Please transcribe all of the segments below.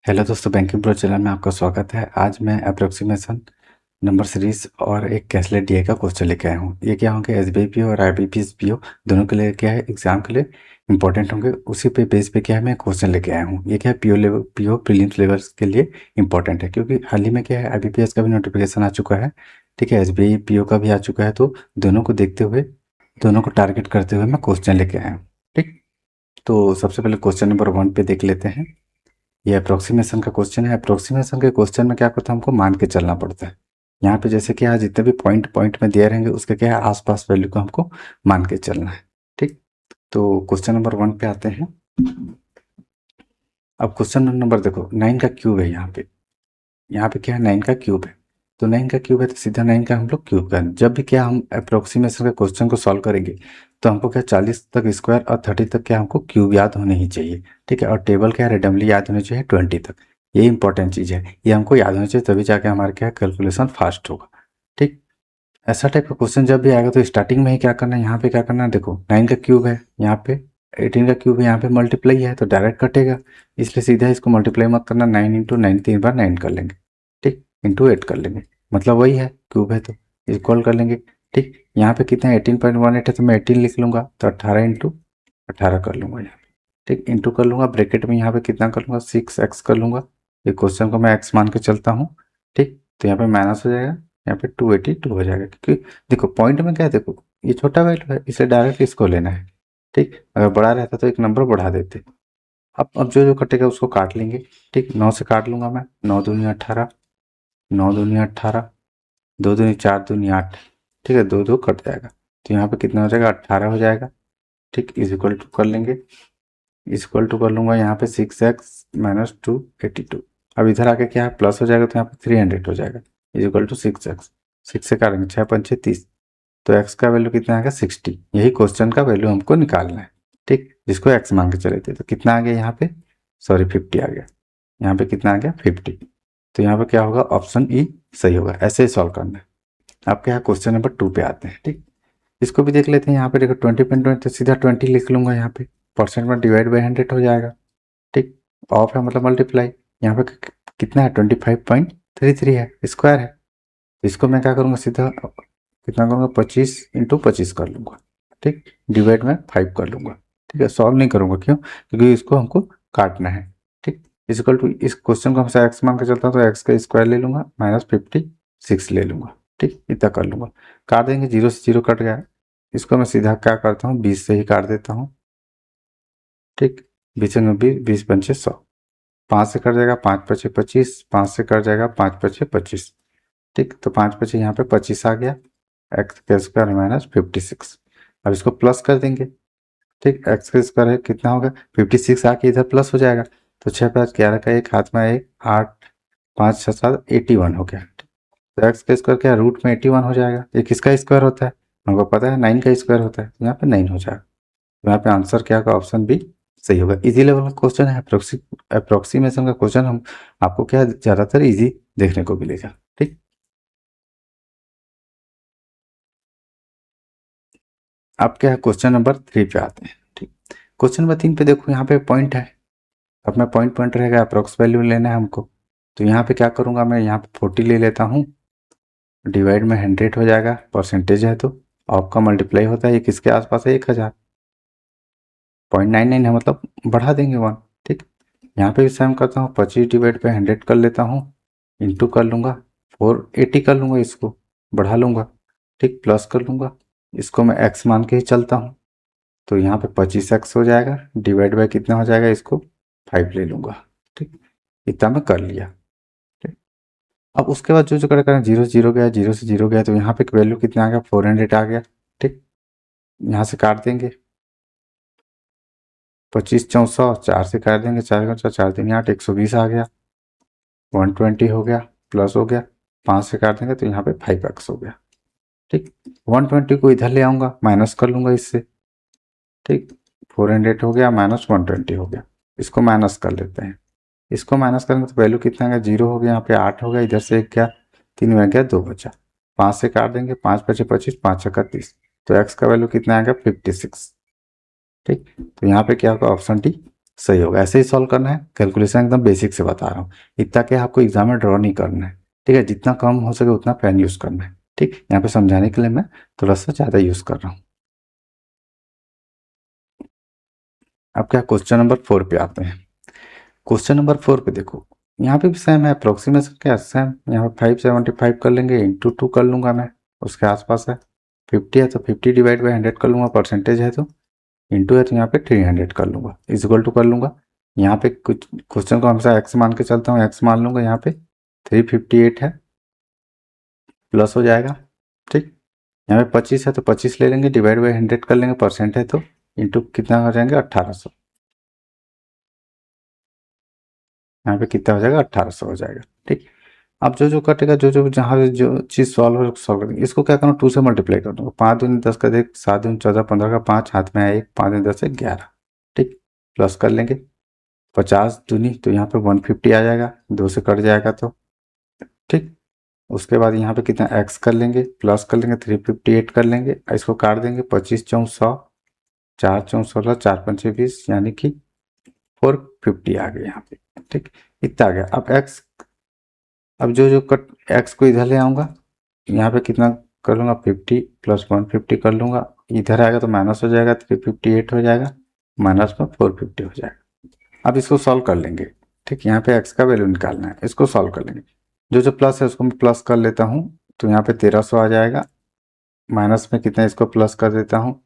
Hello दोस्तों, banking pro channel में आपका स्वागत है। आज मैं अप्रोक्सीमेशन नंबर सीरीज और एक कैशलेट डीए का क्वेश्चन लेके आया हूँ। ये क्या होंगे, एसबीआई पीओ और आईबीपीएस पीओ दोनों के लिए क्या है, एग्जाम के लिए इंपॉर्टेंट होंगे। उसी पे बेस पे क्या है, मैं क्वेश्चन लेके आया हूँ। ये क्या है, PO level, PO prelims levels के लिए इंपॉर्टेंट है, क्योंकि हाल ही में क्या है, आईबीपीएस का भी नोटिफिकेशन आ चुका है। ठीक है, एसबीआई पीओ का भी आ चुका है। तो दोनों को देखते हुए, दोनों को टारगेट करते हुए मैं क्वेश्चन लेके आया हूँ। ठीक, तो सबसे पहले क्वेश्चन नंबर 1 पे देख लेते हैं। ये अप्रोक्सीमेशन का क्वेश्चन है। अप्रोक्सीमेशन के क्वेश्चन में क्या होता है, हमको मान के चलना पड़ता है। यहाँ पे जैसे कि आज जितने भी पॉइंट पॉइंट में दिए रहेंगे, उसके क्या है, आसपास वैल्यू को हमको मान के चलना है। ठीक, तो क्वेश्चन नंबर 1 पे आते हैं। अब क्वेश्चन नंबर देखो, 9 का क्यूब है। यहाँ पे क्या है, 9 का क्यूब है। तो 9 का क्यूब है तो सीधा 9 का हम लोग क्यूब करें। जब भी क्या हम अप्रोक्सीमेशन के क्वेश्चन को सॉल्व करेंगे, तो हमको क्या 40 तक स्क्वायर और 30 तक क्या हमको क्यूब याद होने ही चाहिए। ठीक है, और टेबल क्या रेडमली याद होनी चाहिए 20 तक। ये इंपॉर्टेंट चीज़ है, ये हमको याद होनी चाहिए, तभी जाके हमारा क्या कैलकुलेशन फास्ट होगा। ठीक, ऐसा टाइप का क्वेश्चन जब भी आएगा तो स्टार्टिंग में ही क्या करना है, यहाँ पे क्या करना है, देखो 9 का क्यूब है, यहाँ पे 18 का क्यूब है, यहाँ पे मल्टीप्लाई है तो डायरेक्ट कटेगा। इसलिए सीधा इसको मल्टीप्लाई मत करना, 9 इंटू 9 3 बार 9 कर लेंगे। ठीक, इंटू 8 कर लेंगे, मतलब वही है, क्यूब है तो इक्वल कर लेंगे। ठीक, यहाँ पे कितना है, 18.18 है तो मैं 18 लिख लूंगा, तो 18 इंटू 18 कर लूंगा यहाँ पे। ठीक, इंटू कर लूंगा, ब्रैकेट में यहाँ पे कितना कर लूंगा, 6x कर लूंगा। ये क्वेश्चन को मैं x मान के चलता हूँ। ठीक, तो यहाँ पे माइनस हो जाएगा, यहाँ पे 282 हो जाएगा, क्योंकि देखो पॉइंट में क्या है, देखो ये छोटा वैल्यू है, इसे डायरेक्ट इसको लेना है। ठीक, अगर बड़ा रहता तो एक नंबर बढ़ा देते। अब जो जो कटेगा उसको काट लेंगे। ठीक, 9 से काट लूंगा मैं, 9 दूनी 18, 9 दूनी 18, 2 दूनी 4, दूनी 8। ठीक है, 2 2 कट जाएगा, तो यहाँ पे कितना हो जाएगा, 18 हो जाएगा। ठीक, इज इक्वल टू कर लेंगे, इज इक्वल टू कर लूंगा यहाँ पे 6x माइनस 282। अब इधर आके क्या है, प्लस हो जाएगा, तो यहाँ पे 300 हो जाएगा, इज इक्वल टू 6x। 6 से काटेंगे, 6 पंचे 30, तो x का वैल्यू कितना आएगा, 60। यही क्वेश्चन का वैल्यू हमको निकालना है। ठीक, जिसको x मान के चले थे, तो कितना आ गया यहाँ पे, सॉरी 50 आ गया। यहाँ पे कितना आ गया, 50। तो यहाँ पे क्या होगा, ऑप्शन ई सही होगा। ऐसे ही सॉल्व करना है। आपके यहाँ क्वेश्चन नंबर 2 पे आते हैं। ठीक, इसको भी देख लेते हैं। यहाँ पे देखो 20.20, तो सीधा 20 लिख लूंगा, यहाँ पे परसेंट में डिवाइड बाई 100 हो जाएगा। ठीक, ऑफ है मतलब मल्टीप्लाई, यहाँ पे कितना है, 25.33 है, स्क्वायर है। इसको मैं क्या करूँगा, सीधा कितना करूँगा, 25 इंटू 25 कर लूँगा। ठीक, डिवाइड में 5 कर लूँगा। ठीक है, सॉल्व नहीं करूँगा, क्यों, क्योंकि इसको हमको काटना है। ठीक, इक्वल टू, इस क्वेश्चन को हमेशा एक्स मान के चलता हूँ, तो एक्स का स्क्वायर ले लूँगा, माइनस 56 ले लूँगा। ठीक, इतना कर लूँगा, काट देंगे, 0 से 0 कट गया। इसको मैं सीधा क्या करता हूँ, 20 से ही काट देता हूँ। ठीक, 20 में 20, 20 पंचे 100, 5 से कट जाएगा, 5 पचे 25, 5 से कट जाएगा, 5 पचे 25। ठीक, तो 5 पचे यहाँ पे 25 आ गया, एक्स का स्क्वायर माइनस 56। अब इसको प्लस कर देंगे। ठीक, एक्स का स्क्वायर है कितना होगा, 56 आके इधर प्लस हो जाएगा, तो 6 5 11 का एक हाथ में एक, 8 5 6 7 81 हो गया। तो एक्स का स्क्वायर क्या, रूट में 81 हो जाएगा। ये किसका स्क्वायर होता है, हमको पता है 9 का स्क्वायर होता है, तो यहाँ पे 9 हो जाएगा। तो यहाँ पे आंसर क्या होगा, ऑप्शन बी सही होगा। इजी लेवल का क्वेश्चन है, अप्रोक्सीमेशन का क्वेश्चन हम आपको क्या ज़्यादातर इजी देखने को मिलेगा। ठीक, अब क्या है, क्वेश्चन नंबर 3 पे आते हैं। ठीक, क्वेश्चन नंबर 3 पे देखो, यहाँ पे पॉइंट है, अपना पॉइंट पॉइंट रहेगा, अप्रोक्स वैल्यू लेना है हमको। तो यहाँ पे क्या करूँगा, मैं यहाँ पे 40 ले लेता हूँ, डिवाइड में 100 हो जाएगा, परसेंटेज है तो ऑफ का मल्टीप्लाई होता है, ये किसके आसपास है, 1000, 0.99 है, मतलब बढ़ा देंगे 1। ठीक, यहाँ पे भी सेम करता हूँ, 25 डिवाइड पे 100 कर लेता हूँ, इंटू कर लूँगा, 480 कर लूँगा, इसको बढ़ा लूँगा। ठीक, प्लस कर लूँगा, इसको मैं एक्स मान के ही चलता हूँ, तो यहाँ पे 25x हो जाएगा, डिवाइड बाय कितना हो जाएगा, इसको 5 ले लूँगा। ठीक, इतना मैं कर लिया। ठीक, अब उसके बाद जो जो करें, 0 से 0 गया, 0 से 0 गया, तो यहाँ पे वैल्यू कितना आ गया, 400 आ गया। ठीक, यहाँ से काट देंगे, 25 400, 4 से काट देंगे, 4 का 4 दिन 8, 120 आ गया, 120 हो गया, प्लस हो गया, 5 से काट देंगे, तो यहाँ पे 5x हो गया। ठीक, 120 को इधर ले आऊँगा, माइनस कर लूँगा इससे। ठीक, 400 हो गया, माइनस 120 हो गया, इसको माइनस कर लेते हैं। इसको माइनस करेंगे तो वैल्यू कितना आ गया, 0 हो गया, यहाँ पे 8 हो गया, इधर से 1 गया, 3 में गया, 2 बचा, 5 से काट देंगे, 5 पचे 25, 5 छक्का 30, तो एक्स का वैल्यू कितना आ गया, 56। ठीक, तो यहाँ पे क्या होगा, ऑप्शन डी सही होगा। ऐसे ही सॉल्व करना है, कैलकुलेशन एकदम बेसिक से बता रहा हूँ, इतना कि आपको एग्जाम में ड्रॉ नहीं करना है, ठीक है। जितना कम हो सके उतना पेन यूज़ करना है, ठीक। यहाँ पे समझाने के लिए मैं थोड़ा सा ज़्यादा यूज़ कर रहा हूँ। अब क्या क्वेश्चन नंबर 4 पे आते हैं। क्वेश्चन नंबर 4 पे देखो, यहाँ पे भी सेम है, अप्रोक्सीमेशन क्या सेम, यहाँ पे 575 कर लेंगे, इंटू 2 कर लूंगा मैं, उसके आसपास है। 50 है तो 50 डिवाइड बाई 100 कर लूंगा, परसेंटेज है तो इंटू है तो यहाँ पे 300 कर लूंगा, इक्वल टू कर लूंगा। यहाँ पे कुछ क्वेश्चन को हमेशा एक्स मान के चलता हूँ, एक्स मान लूंगा, यहाँ पे 358 है, प्लस हो जाएगा, ठीक। यहाँ पे 25 है तो 25 ले लेंगे, डिवाइड बाई 100 कर लेंगे, परसेंट है तो इंटू कितना हो जाएंगे 1800, यहाँ पे कितना हो जाएगा 1800 हो जाएगा, ठीक। अब जो जो कटेगा, जो जो जहाँ पे जो चीज़ सॉल्व हो सॉल्व करेंगे, इसको क्या करना, 2 से मल्टीप्लाई कर दूंगा, 5 दूनी 10 का 1, 7 दूनी 14, 15 का 5, हाथ में आया 1, 5 दूनी 10 है 11, ठीक। प्लस कर लेंगे, 50 दूनी तो यहाँ पे 150 आ जाएगा, 2 से कट जाएगा तो, ठीक। उसके बाद यहाँ पे कितना एक्स कर लेंगे, प्लस कर लेंगे, 358 कर लेंगे, इसको काट देंगे, 25 चौं 100, 4 चौं 16, 4 पंचे 20, यानी कि 450 आ गए यहाँ पे, ठीक। इतना आ गया। अब एक्स, अब जो जो कट एक्स को इधर ले आऊँगा, यहाँ पे कितना कर लूँगा, 50 प्लस 150 कर लूँगा, इधर आएगा तो माइनस हो जाएगा, 358 हो जाएगा, माइनस में 450 हो जाएगा। अब इसको सॉल्व कर लेंगे, ठीक। यहाँ पे एक्स का वैल्यू निकालना है, इसको सॉल्व कर लेंगे, जो जो प्लस है उसको मैं प्लस कर लेता हूँ, तो यहाँ पे 1300 आ जाएगा, माइनस में कितना इसको प्लस कर देता हूँ,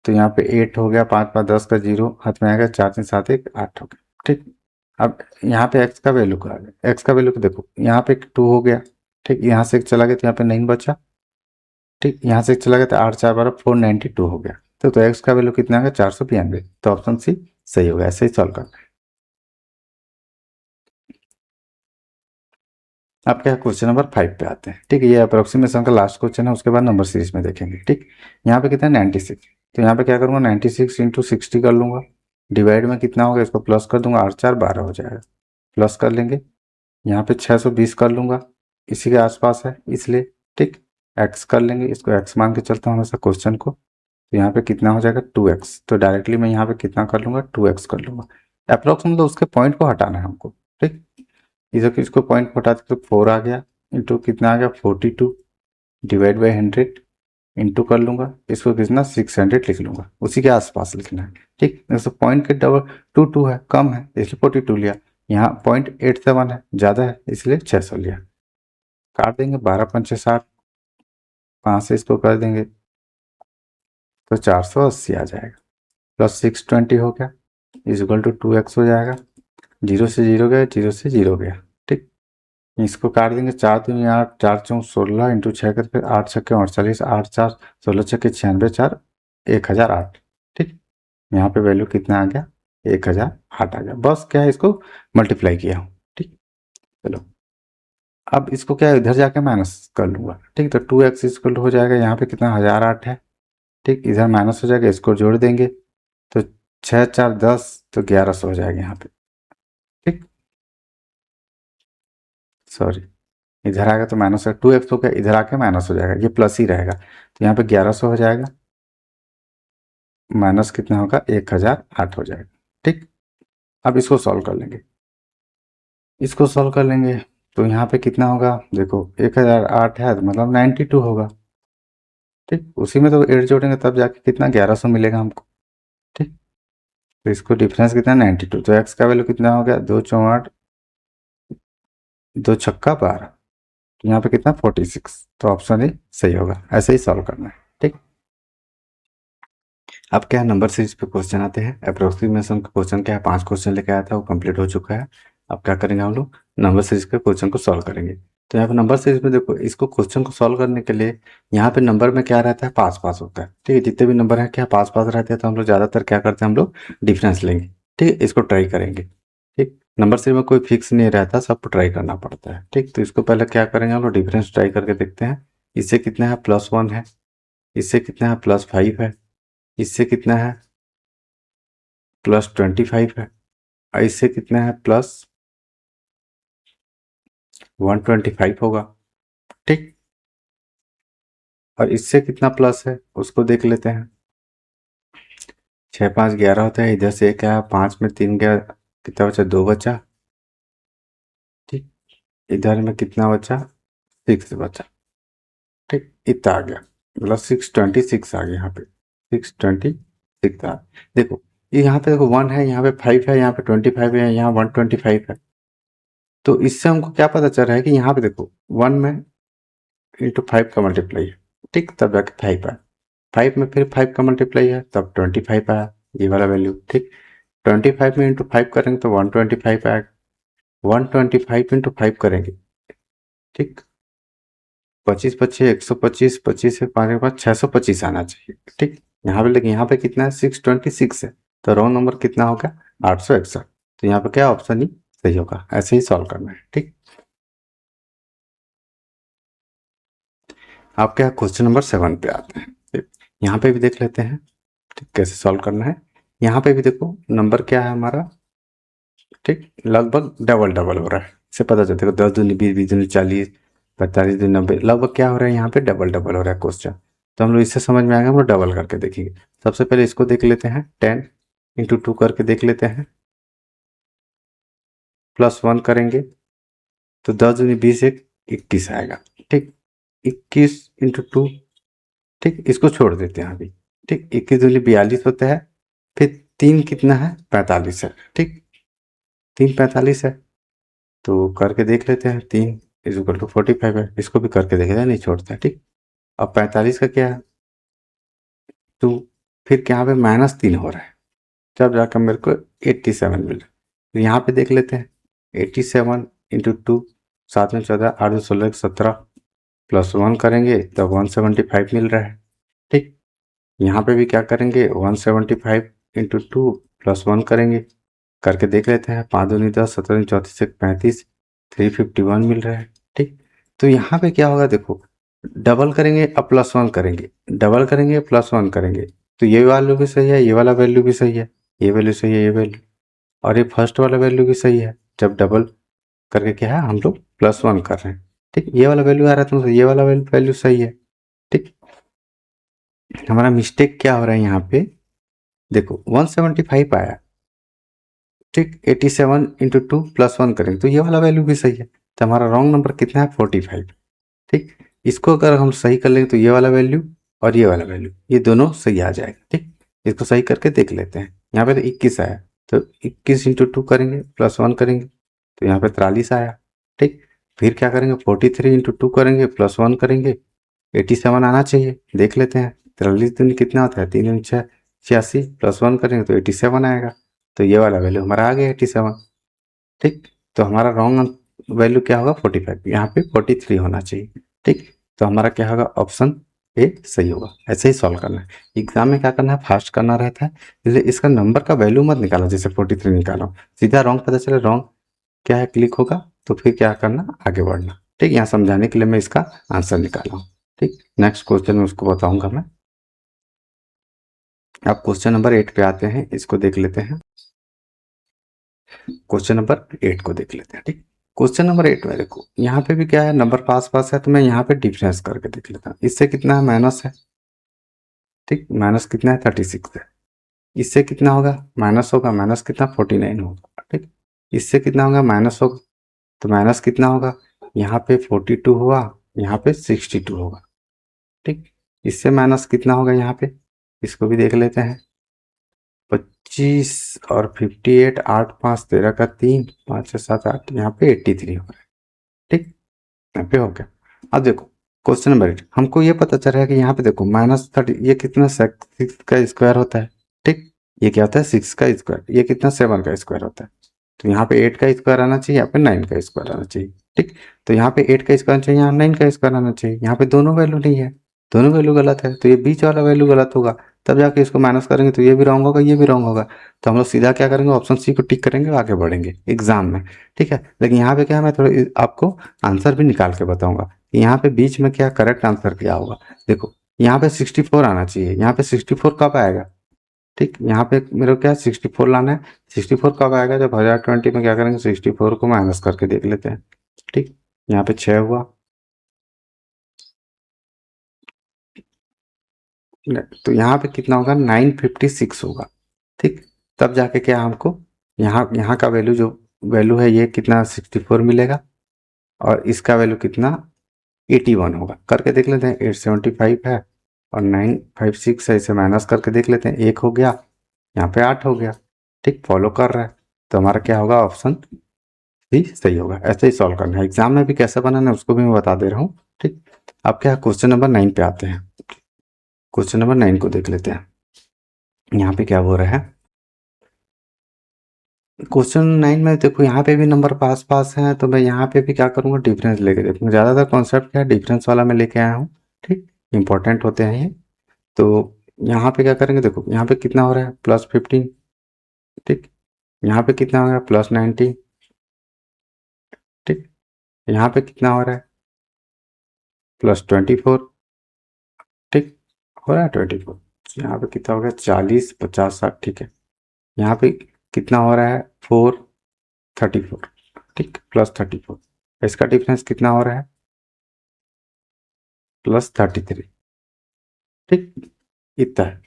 तो यहाँ पे 8 हो गया, 5 5 10 का 0 हाथ में आएगा, 4 3 7 1 8 हो गया, ठीक। अब यहाँ पे एक्स का वैल्यू आ गया, एक्स का वैल्यू को देखो, यहाँ पे 2 हो गया, ठीक। यहाँ से एक चला गया तो यहाँ पे 9 बचा, ठीक। यहाँ से एक चला गया तो 8 4 12 492 हो गया, तो एक्स का वैल्यू कितना आ गया 492, तो ऑप्शन सी सही होगा। ऐसे ही सॉल्व करना है। अब क्या क्वेश्चन नंबर 5 पे आते हैं, ठीक है। ये अप्रोक्सीमेशन का लास्ट क्वेश्चन है, उसके बाद नंबर सीरीज में देखेंगे, ठीक। यहाँ पे कितना है 96, तो यहाँ पे क्या करूँगा 96 इंटू 60 कर लूँगा, डिवाइड में कितना होगा, इसको प्लस कर दूंगा, 8 4 12 हो जाएगा, प्लस कर लेंगे, यहाँ पे 620 कर लूँगा, इसी के आसपास है इसलिए, ठीक। एक्स कर लेंगे, इसको एक्स मान के चलता हूँ हमेशा क्वेश्चन को, तो यहाँ पे कितना हो जाएगा 2x, तो डायरेक्टली मैं यहाँ पे कितना कर लूँगा 2x कर लूँगा। अप्रोक्स मतलब उसके पॉइंट को हटाना है हमको, ठीक। इधर इसको पॉइंट को हटाते तो 4 आ गया, इंटू कितना आ गया 42, डिवाइड बाई 100, इंटू कर लूँगा, इसको कितना 600 लिख लूँगा, उसी के आसपास लिखना है, ठीक। जैसे पॉइंट के डबल 2 है, कम है इसलिए 42 लिया, यहाँ 0.87 है, ज़्यादा है इसलिए 600 लिया। काट देंगे, 12 पंचे 60, 5 से इसको कर देंगे तो 480 आ जाएगा, प्लस 620 हो गया, इजिकल टू 2x हो जाएगा, 0 से 0 गया, 0 से 0 गया, ठीक। इसको काट देंगे, 4 दूनी 8, 4 चौं 16, इंटू 6 करके 8 छक्के 48, 8 4 16 छक्के 96, 4 1008, ठीक। यहाँ पे वैल्यू कितना आ गया 1008 आ गया, बस क्या है इसको मल्टीप्लाई किया हूँ, ठीक। चलो अब इसको क्या है, इधर जाके माइनस कर लूँगा, ठीक। तो 2x इक्वल हो जाएगा, यहाँ पे कितना 1008 है, ठीक। इधर माइनस हो जाएगा, इसको जोड़ देंगे तो 6 4 10, तो 1100 हो जाएगा यहाँ पे, ठीक। सॉरी, इधर आएगा तो माइनस है, 2x हो गया, इधर आके माइनस हो जाएगा, ये प्लस ही रहेगा, तो यहाँ पे 1100 हो जाएगा, माइनस कितना होगा 1008 हो जाएगा, ठीक। अब इसको सॉल्व कर लेंगे, इसको सॉल्व कर लेंगे, तो यहाँ पे कितना होगा देखो, 1008 है तो मतलब 92 होगा, ठीक। उसी में तो 8 जोड़ेंगे तब जाके कितना 1100 मिलेगा हमको, ठीक। तो इसको डिफरेंस कितना 92, तो एक्स का वैल्यू कितना हो गया 2 चौं 8, 2 छक्का 12, तो यहाँ पे कितना 46, तो ऑप्शन ए सही होगा। ऐसे ही सॉल्व करना है, ठीक। अब क्या है नंबर सीरीज पे क्वेश्चन आते हैं। अप्रोक्सीमेशन का क्वेश्चन क्या है, 5 क्वेश्चन लेके आया था, वो कंप्लीट हो चुका है। अब क्या करेंगे हम लोग, नंबर सीरीज के क्वेश्चन को सॉल्व करेंगे। तो यहाँ पे नंबर सीरीज में देखो, इसको क्वेश्चन को सॉल्व करने के लिए यहाँ पे नंबर में क्या रहता है, पास पास होता है, ठीक है। जितने भी नंबर है क्या पास पास रहते हैं, तो हम लोग ज़्यादातर क्या करते हैं, हम लोग डिफरेंस लेंगे, ठीक है। इसको ट्राई करेंगे, ठीक। नंबर सीरीज में कोई फिक्स नहीं रहता, सबको ट्राई करना पड़ता है, ठीक। तो इसको पहले क्या करेंगे, हम लोग डिफरेंस ट्राई करके देखते हैं। इससे कितना है +1 है, इससे कितना है +5 है, इससे कितना है +25 है, और इससे कितना है +125 होगा, ठीक। और इससे कितना प्लस है उसको देख लेते हैं। 6 5 11 होता है, इधर से एक आया, 5 में 3 गया, कितना बचा, 2 बचा। ठीक, इधर में कितना बचा, 6 बचा। ठीक, इतना आ गया, मतलब 626 आ गया यहाँ पे, 626 आ। देखो ये यहाँ पे देखो 1 है, यहाँ पे 5 है, यहाँ पे 25 है, यहाँ 125 है। तो इससे हमको क्या पता चल रहा है कि यहाँ पे देखो 1 में इंटू 5 का मल्टीप्लाई है। ठीक, तब जाके 5 आया, 5 में फिर 5 का मल्टीप्लाई है, तब 25 आया, ये वाला वैल्यू। ठीक, 25 में इंटू 5 करेंगे तो 125 आएगा, 125 इंटू 5 करेंगे। ठीक, 25 25 125, 25 से 5 के बाद 625 आना चाहिए। ठीक, यहाँ पे लेकिन यहाँ पे कितना है, 626 है, तो रॉन्ग नंबर कितना होगा, 861। तो यहाँ पे क्या ऑप्शन ही सही होगा, ऐसे ही सॉल्व करना है। ठीक, आपके यहाँ क्वेश्चन नंबर 7 पे आते हैं। ठीक, यहाँ पे भी देख लेते हैं ठीक कैसे सॉल्व करना है। यहाँ पे भी देखो नंबर क्या है हमारा, ठीक, लगभग डबल डबल हो रहा है, इससे पता चलता है 10 दूनी 20, 20 दूनी 40, 45 दूनी 90, लगभग क्या हो रहा है यहाँ पे, डबल डबल हो रहा है क्वेश्चन। तो हम लोग इससे समझ में आएगा, हम लोग डबल करके देखेंगे। सबसे पहले इसको देख लेते हैं, 10 इंटू 2 करके देख लेते हैं, +1 करेंगे तो 10 दूनी 20, 21 आएगा। ठीक, 21 इंटू 2, ठीक, इसको छोड़ देते हैं अभी। ठीक, 21 दूनी 42 होता है, फिर 3 कितना है, 45 है। ठीक, 3 45 है, तो करके देख लेते हैं, 3 इक्वल टू 45 है, इसको भी करके देखते हैं, नहीं छोड़ते हैं। ठीक, अब 45 का क्या है, तो फिर यहाँ पे -3 हो रहा है, तब जाकर मेरे को 87 मिल रहा है। तो यहाँ पे देख लेते हैं, 87 इंटू 2, 7 में 14, 8 में 16, 17, +1 करेंगे तब 175 मिल रहा है। ठीक, यहाँ पे भी क्या करेंगे, 175 इंटू 2 +1 करेंगे, करके देख लेते हैं, 5 दूनी 10, 17 दूनी 34, 35, 351 मिल रहा है। ठीक, तो यहाँ पे क्या होगा, देखो डबल करेंगे अब +1 करेंगे, डबल करेंगे +1 करेंगे, तो ये वैल्यू भी सही है, ये वाला वैल्यू भी सही है, ये वैल्यू सही है, ये वैल्यू, और ये फर्स्ट वाला वैल्यू भी सही है। जब डबल करके क्या है, हम लोग +1 कर रहे हैं। ठीक, ये वाला वैल्यू आ रहा है तो ये वाला वैल्यू सही है। ठीक, हमारा मिस्टेक क्या हो रहा है यहाँ पे, देखो 175 आया। ठीक, 87 इंटू 2 +1 करेंगे तो ये वाला वैल्यू भी सही है, तो हमारा रॉन्ग नंबर कितना है, 45। ठीक, इसको अगर हम सही कर लेंगे तो ये वाला वैल्यू और ये वाला वैल्यू, ये दोनों सही आ जाएगा। ठीक, इसको सही करके देख लेते हैं। यहाँ पे तो 21 आया, तो 21 इंटू 2 करेंगे, +1 करेंगे तो यहाँ पे 43 आया। ठीक, फिर क्या करेंगे, 43 इंटू 2 करेंगे, +1 करेंगे, 87 आना चाहिए, देख लेते हैं। 43 दिन कितना होता है, 3 दूनी 6, 86, +1 करेंगे तो 87 आएगा, तो ये वाला वैल्यू हमारा आ गया 87। ठीक, तो हमारा रॉन्ग वैल्यू क्या होगा, 45, यहाँ पे 43 होना चाहिए। ठीक, तो हमारा क्या होगा, ऑप्शन ए सही होगा। ऐसे ही सॉल्व करना है, एग्जाम में क्या करना है, फास्ट करना रहता है, इसलिए इसका नंबर का वैल्यू मत निकालो, जैसे 43 निकालो, सीधा रॉन्ग पता चले, रॉन्ग क्या है क्लिक होगा, तो फिर क्या करना, आगे बढ़ना। ठीक, यहाँ समझाने के लिए मैं इसका आंसर निकाला हूँ। ठीक, नेक्स्ट क्वेश्चन में उसको बताऊंगा मैं। अब क्वेश्चन नंबर 8 पे आते हैं, इसको देख लेते हैं। क्वेश्चन नंबर 8 को देख लेते हैं। ठीक, क्वेश्चन नंबर 8 में देखो, यहाँ पे भी क्या है, नंबर पास पास है, तो मैं यहाँ पे डिफरेंस करके देख लेता हूँ। इससे कितना है, माइनस है। ठीक, माइनस कितना है, 36 है। इससे कितना होगा, माइनस होगा, माइनस कितना, 49 होगा। ठीक, इससे कितना होगा, माइनस होगा, तो माइनस कितना होगा, यहाँ पे 42 हुआ, यहाँ पे 62 होगा। ठीक, इससे माइनस कितना होगा यहाँ पे, इसको भी देख लेते हैं। 25 और 58, 8 5 13 का 3, 5 6 7 8, यहाँ पे 83 हो रहा है। ठीक, यहाँ पे हो गया। अब देखो क्वेश्चन नंबर 8, हमको ये पता चल रहा है कि यहाँ पे देखो -30, ये कितना, 6 का स्क्वायर होता है। ठीक, ये क्या होता है, 6 का स्क्वायर, ये कितना, 7 का स्क्वायर होता है। तो यहाँ पे 8 का स्क्वायर आना चाहिए, यहाँ पे 9 का स्क्वायर आना चाहिए। ठीक, तो यहाँ पे 8 का स्क्वायर चाहिए, यहाँ 9 का स्क्वायर आना चाहिए। यहाँ पे दोनों वैल्यू नहीं है, दोनों वैल्यू गलत है, तो ये बीच वाला वैल्यू गलत होगा, तब जाके इसको माइनस करेंगे तो ये भी रॉन्ग होगा, ये भी रॉन्ग होगा। तो हम लोग सीधा क्या करेंगे, ऑप्शन सी को टिक करेंगे और आगे बढ़ेंगे एग्जाम में। ठीक है, लेकिन यहाँ पे क्या है, मैं थोड़ा आपको आंसर भी निकाल के बताऊंगा कि यहाँ पे बीच में क्या करेक्ट आंसर क्या होगा। देखो यहाँ पे 64 आना चाहिए, यहाँ पे 64 कब आएगा। ठीक, यहाँ पे मेरे को क्या 64 लाना है, 64 कब आएगा, जब 1020 में क्या करेंगे, 64 को माइनस करके देख लेते हैं। ठीक, यहाँ पे 6 हुआ, तो यहाँ पे कितना होगा, 956 होगा। ठीक। तब जाके क्या हमको यहाँ यहाँ का वैल्यू जो वैल्यू है ये कितना 64 मिलेगा और इसका वैल्यू कितना 81 होगा। करके देख लेते हैं। 875 है और 956 है, इसे माइनस करके देख लेते हैं। 1 हो गया, यहाँ पे 8 हो गया। ठीक, फॉलो कर रहा है तो हमारा क्या होगा, ऑप्शन भी सही होगा। ऐसे ही सॉल्व करना है। एग्जाम में भी कैसे बनाना है उसको भी मैं बता दे रहा हूँ। ठीक, अब क्या क्वेश्चन नंबर 9 पे आते हैं। क्वेश्चन नंबर 9 को देख लेते हैं। यहाँ पे क्या हो रहा है, क्वेश्चन 9 में देखो यहाँ पे भी नंबर पास पास हैं, तो मैं यहाँ पे भी क्या करूँगा, डिफरेंस लेके देखूंगा। ज़्यादातर कॉन्सेप्ट क्या है, डिफरेंस वाला मैं लेके आया हूँ। ठीक, इंपॉर्टेंट होते हैं ये। तो यहाँ पे क्या करेंगे, देखो यहाँ पे कितना हो रहा है, +15। ठीक, यहाँ पे कितना हो रहा है, +19। ठीक, यहाँ पे कितना हो रहा है, +24। ठीक, हो रहा है 24। यहाँ पे कितना हो गया, 40, 50, 60। ठीक है, यहाँ पे कितना हो रहा है, 434। ठीक, +34। इसका डिफरेंस कितना हो रहा है, +33। ठीक, इतना है।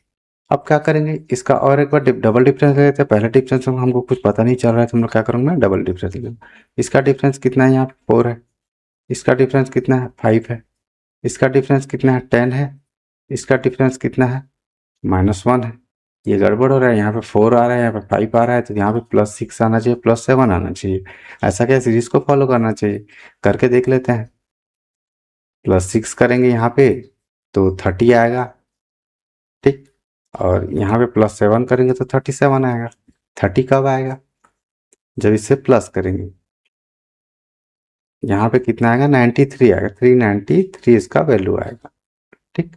अब क्या करेंगे, इसका और एक बार डबल डिफरेंस ले लेते हैं। पहले डिफरेंस में हमको कुछ पता नहीं चल रहा है तो हम लोग क्या करूँगा, मैं डबल डिफरेंस ले लूँगा। इसका डिफरेंस कितना है, यहाँ 4 है। इसका डिफरेंस कितना है, 5 है। इसका डिफरेंस कितना है, 10 है। इसका डिफरेंस कितना है, -1 है। ये गड़बड़ हो रहा है, यहाँ पे 4 आ रहा है, यहाँ पे 5 आ रहा है, तो यहाँ पे +6 आना चाहिए, +7 आना चाहिए। ऐसा क्या सीरीज को फॉलो करना चाहिए। करके देख लेते हैं। +6 करेंगे यहाँ पे तो 30 आएगा। ठीक, और यहाँ पे +7 करेंगे तो 37 आएगा। 30 कब आएगा, जब इससे प्लस करेंगे। यहाँ पे कितना आएगा, 93 आएगा। 393 इसका वैल्यू आएगा। ठीक,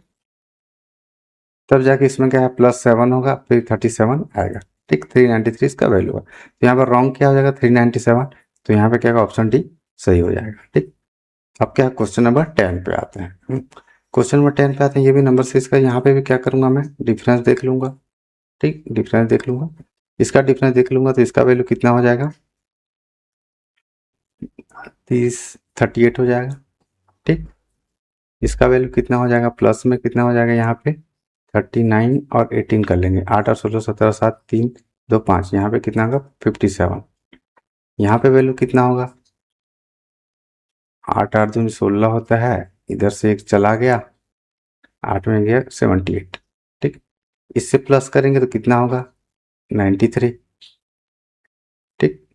तब जाके इसमें क्या है, +7 होगा, फिर 37 आएगा। ठीक, 393 इसका वैल्यू है। तो यहाँ पर रॉन्ग क्या हो जाएगा, 397। तो यहाँ पे क्या होगा, ऑप्शन डी सही हो जाएगा। ठीक, अब क्या, क्वेश्चन नंबर 10 पे आते हैं। क्वेश्चन नंबर 10 पे आते हैं, ये भी नंबर 6 का। यहाँ पे भी क्या करूंगा, मैं डिफरेंस देख लूंगा। ठीक, डिफरेंस देख लूंगा। इसका डिफरेंस देख लूंगा तो इसका वैल्यू कितना हो जाएगा, 38 हो जाएगा। ठीक, इसका वैल्यू कितना हो जाएगा, प्लस में कितना हो जाएगा, यहाँ पे 39 और 18 कर लेंगे। 8 और 16, 17, 7, 3, 2, 5। यहाँ पे कितना होगा, 57। यहाँ पे वैल्यू कितना होगा, 8 8 दूनी 16 होता है। इधर से एक चला गया, 8 में गया 78। ठीक, इससे प्लस करेंगे तो कितना होगा, 93। ठीक,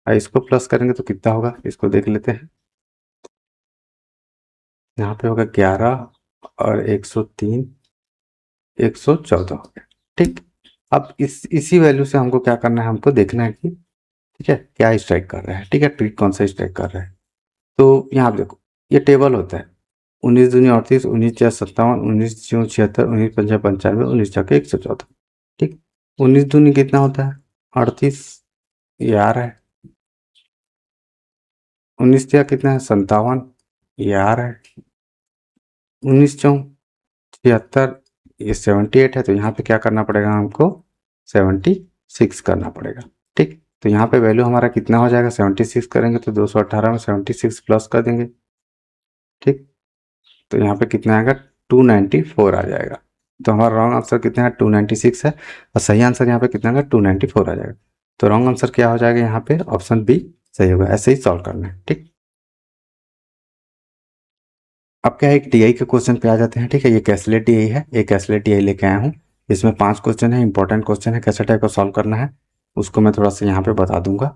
और इसको प्लस करेंगे तो कितना होगा, इसको देख लेते हैं। यहाँ पे होगा 11 और 103, 114 हो गया। ठीक, अब इसी वैल्यू से हमको क्या करना है, हमको देखना है कि ठीक है क्या स्ट्राइक कर रहा है। ठीक है, ट्रिक कौन सा स्ट्राइक कर रहा है। तो यहाँ देखो, ये टेबल होता है। 19 दूनी 38, 19 4 57, 19 4 76, 19 5 95, 19 4 114। ठीक, 19 दूनी कितना होता है, 38, ये आ रहा है। 19 4 कितना है, 57, ये आ रहा है। 19 4 76, ये 78 है। तो यहाँ पे क्या करना पड़ेगा हमको, 76 करना पड़ेगा। ठीक, तो यहाँ पे वैल्यू हमारा कितना हो जाएगा, 76 करेंगे तो 218 में 76 प्लस कर देंगे। ठीक, तो यहाँ पे कितना आएगा, 294 आ जाएगा। तो हमारा रॉन्ग आंसर कितना है, 296 है। और सही आंसर यहाँ पे कितना आएगा, 294 आ जाएगा। तो रॉन्ग आंसर क्या हो जाएगा, यहाँ पे ऑप्शन बी सही होगा। ऐसे ही सॉल्व करना है। ठीक, अब क्या है, एक टीआई के क्वेश्चन पे आ जाते हैं। ठीक है, ये कैसलेट टीआई है, एक कैसलेट टीआई लेके आया हूँ। इसमें 5 क्वेश्चन है, इंपॉर्टेंट क्वेश्चन है। कैसे टाइप का सॉल्व करना है उसको मैं थोड़ा सा यहाँ पे बता दूंगा।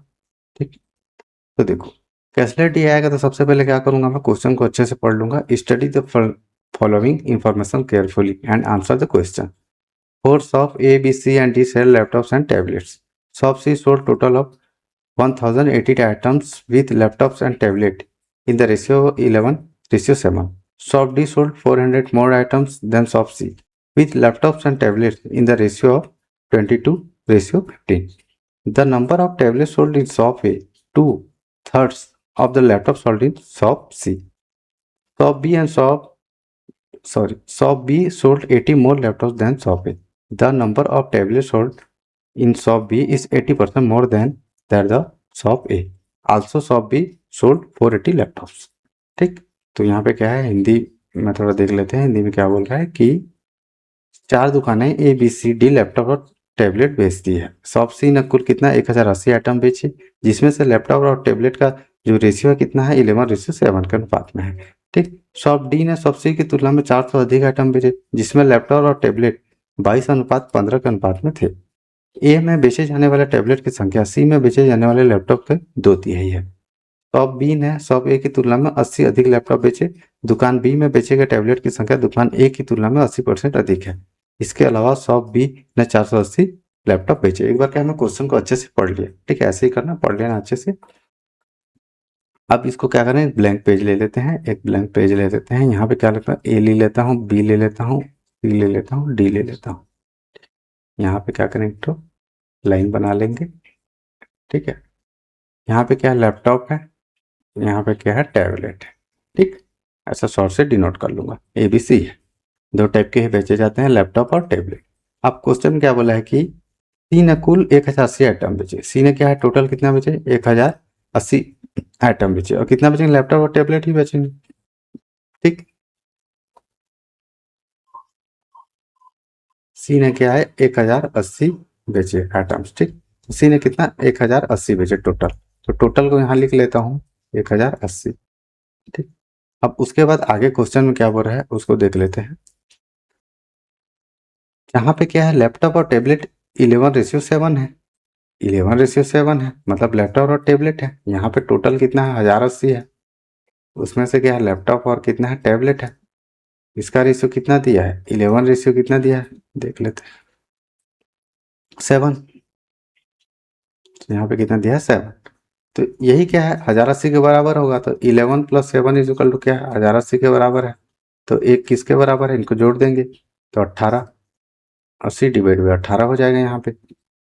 ठीक, तो देखो कैसलेट ये आएगा तो सबसे पहले क्या करूंगा, मैं क्वेश्चन को अच्छे से पढ़ लूंगा। Study the following information carefully and answer the question. Four shop A B C and D sell laptops and tablets. Shop C sold total of 1080 items with laptops and tablet in the ratio 11:7. Shop D sold 400 more items than Shop C with laptops and tablets in the ratio of 22:15. The number of tablets sold in Shop A, 2/3 of the laptops sold in Shop C. Shop B sold 80 more laptops than Shop A. The number of tablets sold in Shop B is 80% more than that the Shop A. Also Shop B sold 480 laptops. ठीक, तो यहाँ पे क्या है, हिंदी में थोड़ा देख लेते हैं। हिंदी में क्या बोल रहा है कि 4 दुकानें A B C D laptop और टैबलेट बेचती है। शॉप सी ने कुल कितना 1080 आइटम बेचे, जिसमें से लैपटॉप और टैबलेट का जो रेशियो है कितना है 11:7 के अनुपात में है। ठीक। शॉप डी ने शॉप सी की तुलना में 400 अधिक आइटम बेचे, जिसमें लैपटॉप और टैबलेट 22:15 के अनुपात में थे। ए में बेचे जाने वाले टैबलेट की संख्या सी में बेचे जाने वाले लैपटॉप के 2/3 है। शॉप बी ने शॉप ए की तुलना में 80 अधिक लैपटॉप बेचे। दुकान बी में बेचे गए टैबलेट की संख्या दुकान ए की तुलना में 80% अधिक है। इसके अलावा शॉप बी ने 480 लैपटॉप बेचे। एक बार क्या हमें क्वेश्चन को अच्छे से पढ़ लिया, ठीक है, ऐसे ही करना, पढ़ लेना अच्छे से। अब इसको क्या करें, ब्लैंक पेज ले लेते हैं, एक ब्लैंक पेज ले लेते हैं। यहाँ पे क्या लगता है, ए ले लेता हूँ, बी ले लेता हूँ, सी ले लेता हूँ, डी ले लेता हूँ। यहाँ पे क्या करें, तो लाइन बना लेंगे, ठीक है। यहाँ पे क्या लैपटॉप है, यहाँ पे क्या है टैबलेट है, ठीक। ऐसा शॉर्ट से डिनोट कर लूंगा, ए बी सी है, दो टाइप के बेचे जाते हैं, लैपटॉप और टैबलेट। अब क्वेश्चन में क्या बोला है कि सी ने कुल 1080 आइटम बेचे। सी ने क्या है टोटल कितना बेचे, 1080 आइटम बेचे, और कितना बेचेंगे, लैपटॉप और टैबलेट ही बेचेंगे, ठीक। सी ने क्या है 1080 बेचे आइटम्स, ठीक। सी ने कितना 1080 बेचे टोटल, तो टोटल को यहाँ लिख लेता हूँ 1080, ठीक। अब उसके बाद आगे क्वेश्चन में क्या बोल रहा है उसको देख लेते हैं। यहाँ पे क्या है, लैपटॉप और टैबलेट 11:7 है, 11:7 है, मतलब लैपटॉप और टैबलेट है। यहाँ पे टोटल कितना है 1080 है, उसमें से क्या है लैपटॉप और कितना है टैबलेट है। इसका रेशियो कितना दिया है, 11 रेशियो कितना दिया है देख लेते हैं, 7। यहाँ पे कितना दिया है 7, तो यही क्या है 1080 के बराबर होगा, तो 11 + 7 = क्या है 1080 के बराबर है। तो एक किसके बराबर है, इनको जोड़ देंगे तो 18, 80/18 हो जाएगा यहाँ पे,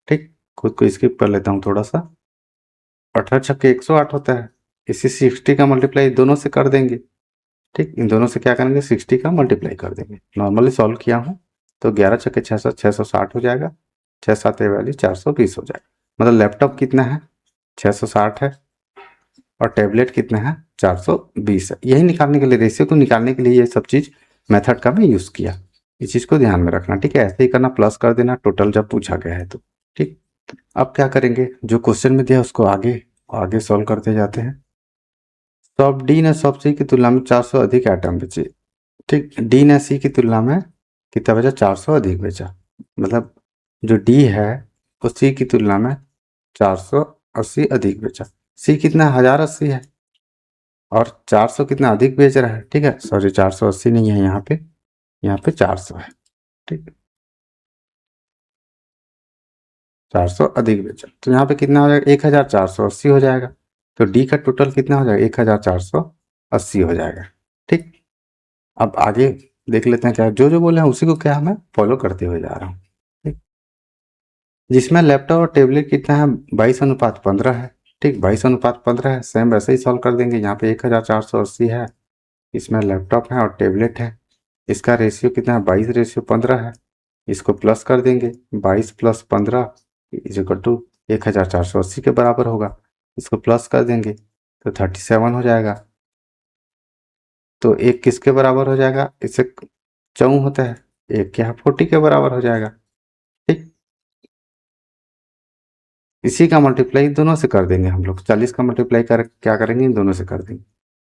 ठीक। खुद को स्किप कर लेता हूँ थोड़ा सा, 18 × 108 होता है, इसी 60 का मल्टीप्लाई दोनों से कर देंगे, ठीक। इन दोनों से क्या करेंगे 60 का मल्टीप्लाई कर देंगे। नॉर्मली सॉल्व किया हूँ तो 11 × 6 = 660 हो जाएगा, 6×7 वैल्यू 420 हो जाएगा। मतलब लैपटॉप कितना है 660 है और टैबलेट कितना है 420 है। यही निकालने के लिए, रेशियो को निकालने के लिए ये सब चीज मेथड का मैं यूज किया, इस चीज को ध्यान में रखना, ठीक है। ऐसे ही करना, प्लस कर देना टोटल जब पूछा गया है तो, ठीक। अब क्या करेंगे, जो क्वेश्चन में दिया उसको आगे आगे सॉल्व करते जाते हैं। शॉप डी ने शॉप सी की तुलना में 400 अधिक आइटम बेचे, ठीक। डी ने सी की तुलना में कितना बेचा, 400 अधिक बेचा। मतलब जो डी है वो सी की तुलना में 480 अधिक बेचा। सी कितना 1080 है और 400 कितना अधिक बेच रहा है, ठीक है। सॉरी 480 नहीं है यहाँ पे 400 है, ठीक। 400 अधिक बेचा, तो यहाँ पे कितना हो जाएगा 1480 हो जाएगा। तो डी का टोटल कितना हो जाएगा 1480 हो जाएगा, ठीक। अब आगे देख लेते हैं, क्या जो जो बोले हैं उसी को क्या मैं फॉलो करते हुए जा रहा हूँ, ठीक। जिसमें लैपटॉप और टैबलेट कितना है 22:15 है, ठीक। 22:15 है, सेम वैसे ही सॉल्व कर देंगे। यहाँ पे 1480 है, इसमें लैपटॉप है और टैबलेट है, इसका रेशियो कितना है 22:15 है। इसको प्लस कर देंगे, 22 + 15 = 1480 के बराबर होगा। इसको प्लस कर देंगे तो 37 हो जाएगा। तो एक किसके बराबर हो जाएगा, इससे चौं होता है, एक क्या 40 के बराबर हो जाएगा, ठीक। इसी का मल्टीप्लाई दोनों से कर देंगे हम लोग, 40 का मल्टीप्लाई कर क्या करेंगे इन दोनों से कर देंगे।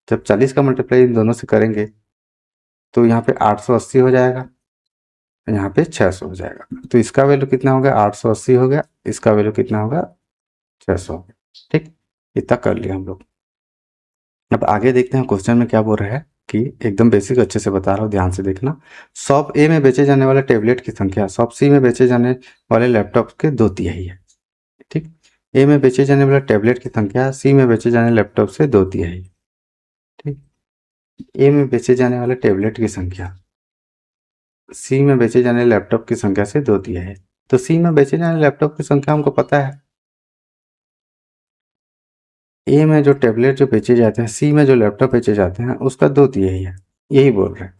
जब 40 का मल्टीप्लाई इन दोनों से करेंगे तो यहाँ पे 880 हो जाएगा, यहाँ पे 600 हो जाएगा। तो इसका वैल्यू कितना हो गया 880 हो गया, इसका वैल्यू कितना होगा 600, ठीक। इतना कर लिया हम लोग। अब आगे देखते हैं क्वेश्चन में क्या बोल रहा है कि एकदम बेसिक अच्छे से बता रहा हूँ, ध्यान से देखना। शॉप ए में बेचे जाने वाले टैबलेट की संख्या शॉप सी में बेचे जाने वाले लैपटॉप के 2/3 है, ठीक। ए में बेचे जाने वाले टैबलेट की संख्या सी में बेचे जाने लैपटॉप से 2/3, ठीक। ए में बेचे जाने वाले टैबलेट की संख्या सी में बेचे जाने लैपटॉप की संख्या से 2/3 है। तो सी में बेचे जाने लैपटॉप की संख्या हमको पता है, ए में जो टैबलेट जो बेचे जाते हैं, सी में जो लैपटॉप बेचे जाते हैं उसका 2/3 है, यही बोल रहे हैं।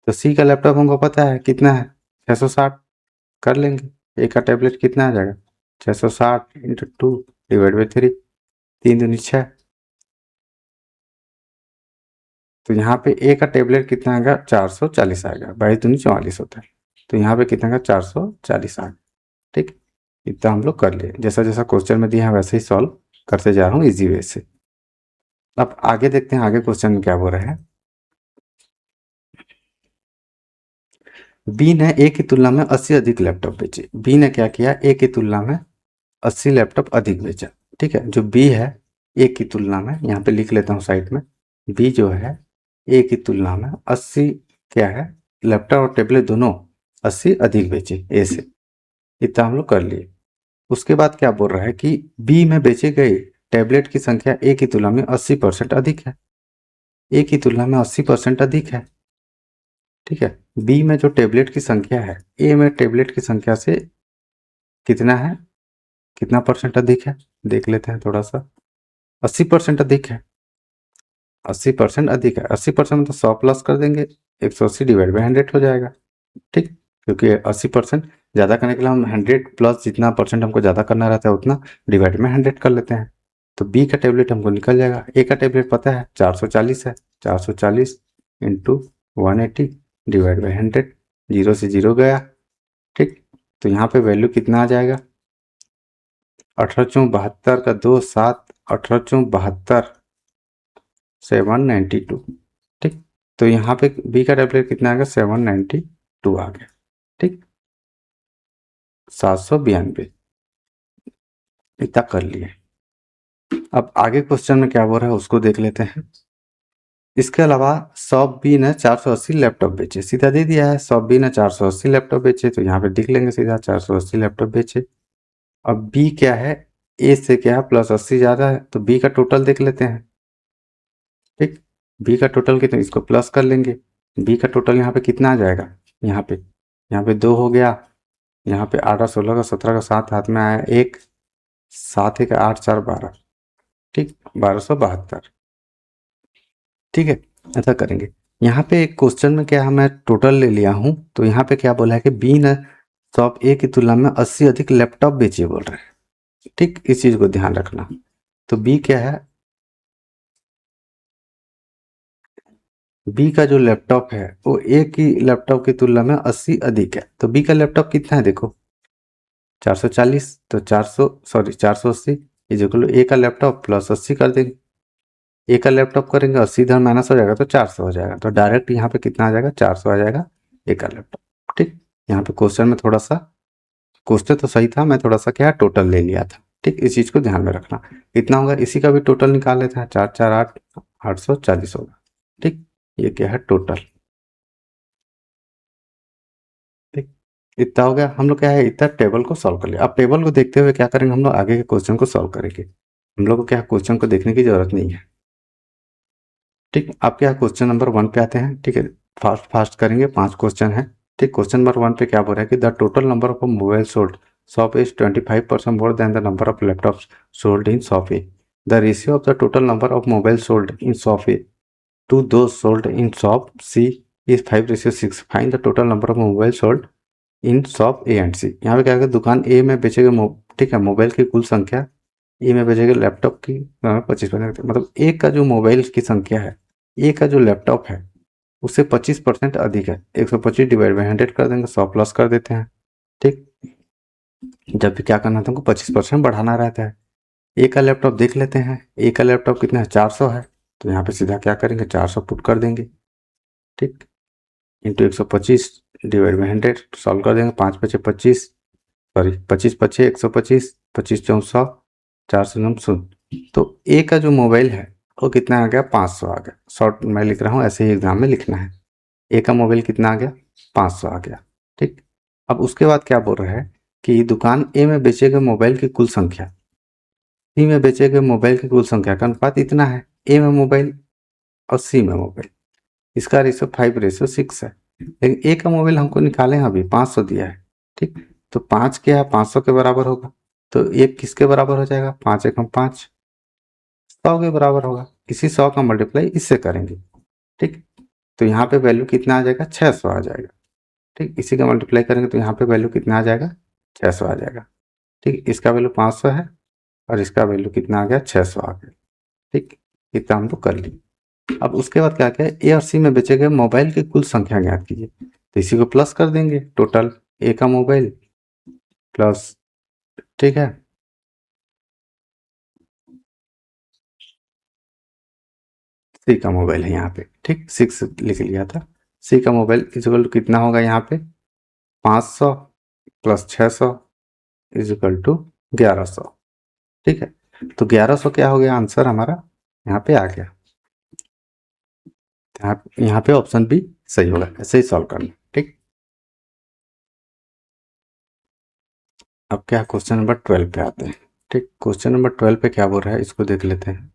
तो सी का लैपटॉप हमको पता है कितना है 660, कर लेंगे। ए का टैबलेट कितना आ जाएगा 660 × 2/3, 3 दूनी 6। तो यहाँ पे ए का टैबलेट कितना आएगा 440 आएगा, 22 दूनी 44 होता है। तो यहाँ पे कितना आएगा 440 आएगा, ठीक। इतना हम लोग कर लिए, जैसा जैसा क्वेश्चन में दिया है वैसे ही सॉल्व करते जा रहा हूँ इजी वे से। अब आगे देखते हैं आगे क्वेश्चन में क्या हो रहा है। बी ने ए की तुलना में 80 अधिक लैपटॉप बेचे। बी ने क्या किया, ए की तुलना में 80 लैपटॉप अधिक बेचा। ठीक है, जो बी है ए की तुलना में, यहाँ पे लिख लेता हूँ साइड में, बी जो है ए की तुलना में 80 क्या है, लैपटॉप और टैबलेट दोनों 80 अधिक बेचे ए से। इतना हम लोग कर लिए। उसके बाद क्या बोल रहा है कि बी में बेचे गए टैबलेट की संख्या ए की तुलना में 80% अधिक है। ए की तुलना में 80% अधिक है। ठीक है, बी में जो टैबलेट की संख्या है, ए में टैबलेट की संख्या से कितना है, कितना परसेंट अधिक है, देख लेते हैं थोड़ा सा। 80% अधिक है, 80% अधिक है। 80% तो 100 प्लस कर देंगे, 180 डिवाइड बाई 100 हो जाएगा। ठीक, क्योंकि 80% ज़्यादा करने के लिए हम 100 प्लस जितना परसेंट हमको ज़्यादा करना रहता है उतना डिवाइड में 100 कर लेते हैं। तो बी का टेबलेट हमको निकल जाएगा। ए का टेबलेट पता है 440 है, 440 इंटू 180 डिवाइड बाई 100, जीरो से जीरो गया। ठीक, तो यहाँ पे वैल्यू कितना आ जाएगा, 1872 का 2 7, 1872 792। ठीक, तो यहाँ पे बी का टेबलेट कितना आ गया, 792 आ गया। ठीक, 792 इतना कर लिए। अब आगे क्वेश्चन में क्या हो रहा है उसको देख लेते हैं। इसके अलावा शॉप बी ने 480 लैपटॉप बेचे। सीधा दे दिया है शॉप बी ने 480 लैपटॉप बेचे, तो यहाँ पे लिख लेंगे सीधा 480 लैपटॉप बेचे। अब बी क्या है, ए से क्या है प्लस 80 ज़्यादा है, तो बी का टोटल देख लेते हैं। ठीक, बी का टोटल कितना, इसको प्लस कर लेंगे। बी का टोटल यहाँ पे कितना आ जाएगा, यहाँ पे 2 हो गया, यहाँ पे 8 और 16 का 17 का 7 हाथ में आया, 1 7 1 8 4 12। ठीक, 1272। ठीक है, ऐसा करेंगे। यहाँ पे एक क्वेश्चन में क्या है, मैं टोटल ले लिया हूँ, तो यहाँ पे क्या बोला है कि बी ने शॉप ए की तुलना में 80 अधिक लैपटॉप बेचे बोल रहे हैं। ठीक, इस चीज को ध्यान रखना। तो बी क्या है, बी का जो लैपटॉप है वो ए की लैपटॉप की तुलना में 80 अधिक है। तो बी का लैपटॉप कितना है देखो, 440, तो 480 इज इक्वल टू ए का लैपटॉप प्लस 80 कर देंगे। ए का लैपटॉप करेंगे 80 इधर माइनस हो जाएगा तो 400 हो जाएगा, तो डायरेक्ट यहाँ पे कितना आ जाएगा, 400 आ जाएगा ए का लैपटॉप। ठीक, यहाँ पे क्वेश्चन में थोड़ा सा, क्वेश्चन तो सही था, मैं थोड़ा सा क्या टोटल ले लिया था। ठीक, इस चीज को ध्यान में रखना। कितना होगा, इसी का भी टोटल निकाल लेते हैं, 4 4 8 840 होगा। ठीक, ये क्या है टोटल। ठीक, इतना हो गया। हम लोग क्या है, इतना टेबल को सॉल्व कर लिया। अब टेबल को देखते हुए क्या करेंगे, हम लोग आगे के क्वेश्चन को सॉल्व करेंगे। हम लोग को क्या क्वेश्चन को देखने की जरूरत नहीं है। ठीक, आप क्या क्वेश्चन नंबर 1 पे आते हैं। ठीक है, फास्ट फास्ट करेंगे, 5 क्वेश्चन है। ठीक, क्वेश्चन नंबर 1 पे क्या बोल रहा है कि the total number of mobile sold shop is 25% more than the number of laptops sold in shop A. The ratio of the total number of mobile sold in shop A to those sold in shop C is 5:6। Find the total number of mobile sold in shop A and C. यहाँ पे क्या है, दुकान ए में बेचे गए ठीक है मोबाइल की कुल संख्या, ए में बेचे गए लैपटॉप की 25%, मतलब ए का जो मोबाइल की संख्या है, ए का जो लैपटॉप है उससे 25% अधिक है। 125 डिवाइड बाई 100 कर देंगे, 100 प्लस कर देते हैं। ठीक, जब भी क्या करना था हमको 25% बढ़ाना रहता है। ए का लैपटॉप देख लेते हैं, ए का लैपटॉप कितना है, 400 है, तो यहाँ पे सीधा क्या करेंगे, 400 पुट कर देंगे। ठीक, इंटू 125 डिवाइड बाई 100 सॉल्व कर देंगे, 5 पचे 25, सॉरी 25 पचे 125, 25 चौं 100, 400 नम 0। तो ए का जो मोबाइल है वो कितना आ गया, 500 आ गया। शॉर्ट मैं लिख रहा हूँ, ऐसे ही एग्जाम में लिखना है। ए का मोबाइल कितना आ गया, 500 आ गया। ठीक, अब उसके बाद क्या बोल रहा है कि दुकान ए में बेचे गए मोबाइल की कुल संख्या सी में बेचे गए मोबाइल की कुल संख्या का अनुपात इतना है। ए में मोबाइल और सी में मोबाइल, इसका रेशियो 5:6 है। लेकिन ए का मोबाइल हमको निकाले हैं अभी 500 दिया है। ठीक, तो 5 क्या है, 500 के बराबर होगा, तो एक किसके बराबर हो जाएगा, 5 एकम 5, 100 के बराबर होगा। इसी 100 का मल्टीप्लाई इससे करेंगे। ठीक, तो यहाँ पे वैल्यू कितना आ जाएगा, 600 आ जाएगा। ठीक, इसी का मल्टीप्लाई करेंगे तो यहाँ पे वैल्यू कितना आ जाएगा, 600 आ जाएगा। ठीक, इसका वैल्यू 500 है और इसका वैल्यू कितना आ गया, 600 आ गया। ठीक, इतना हम लोग कर लिए। अब उसके बाद क्या क्या है, ए और सी में बेचे गए मोबाइल की कुल संख्या ज्ञात कीजिए। तो इसी को प्लस कर देंगे, टोटल ए का मोबाइल प्लस ठीक है। सी का मोबाइल है यहाँ पे, ठीक, 6 लिख लिया था। सी का मोबाइल इजिकल टू कितना होगा यहाँ पे, 500 प्लस 600 इजिकल टू 1100। ठीक है, तो 1100 क्या हो गया आंसर हमारा, यहाँ पे आ गया। यहाँ पे ऑप्शन बी सही होगा, ऐसे ही सॉल्व करना। ठीक, अब क्या क्वेश्चन नंबर 12 पे आते हैं। ठीक, क्वेश्चन नंबर 12 पे क्या बोल रहा है इसको देख लेते हैं।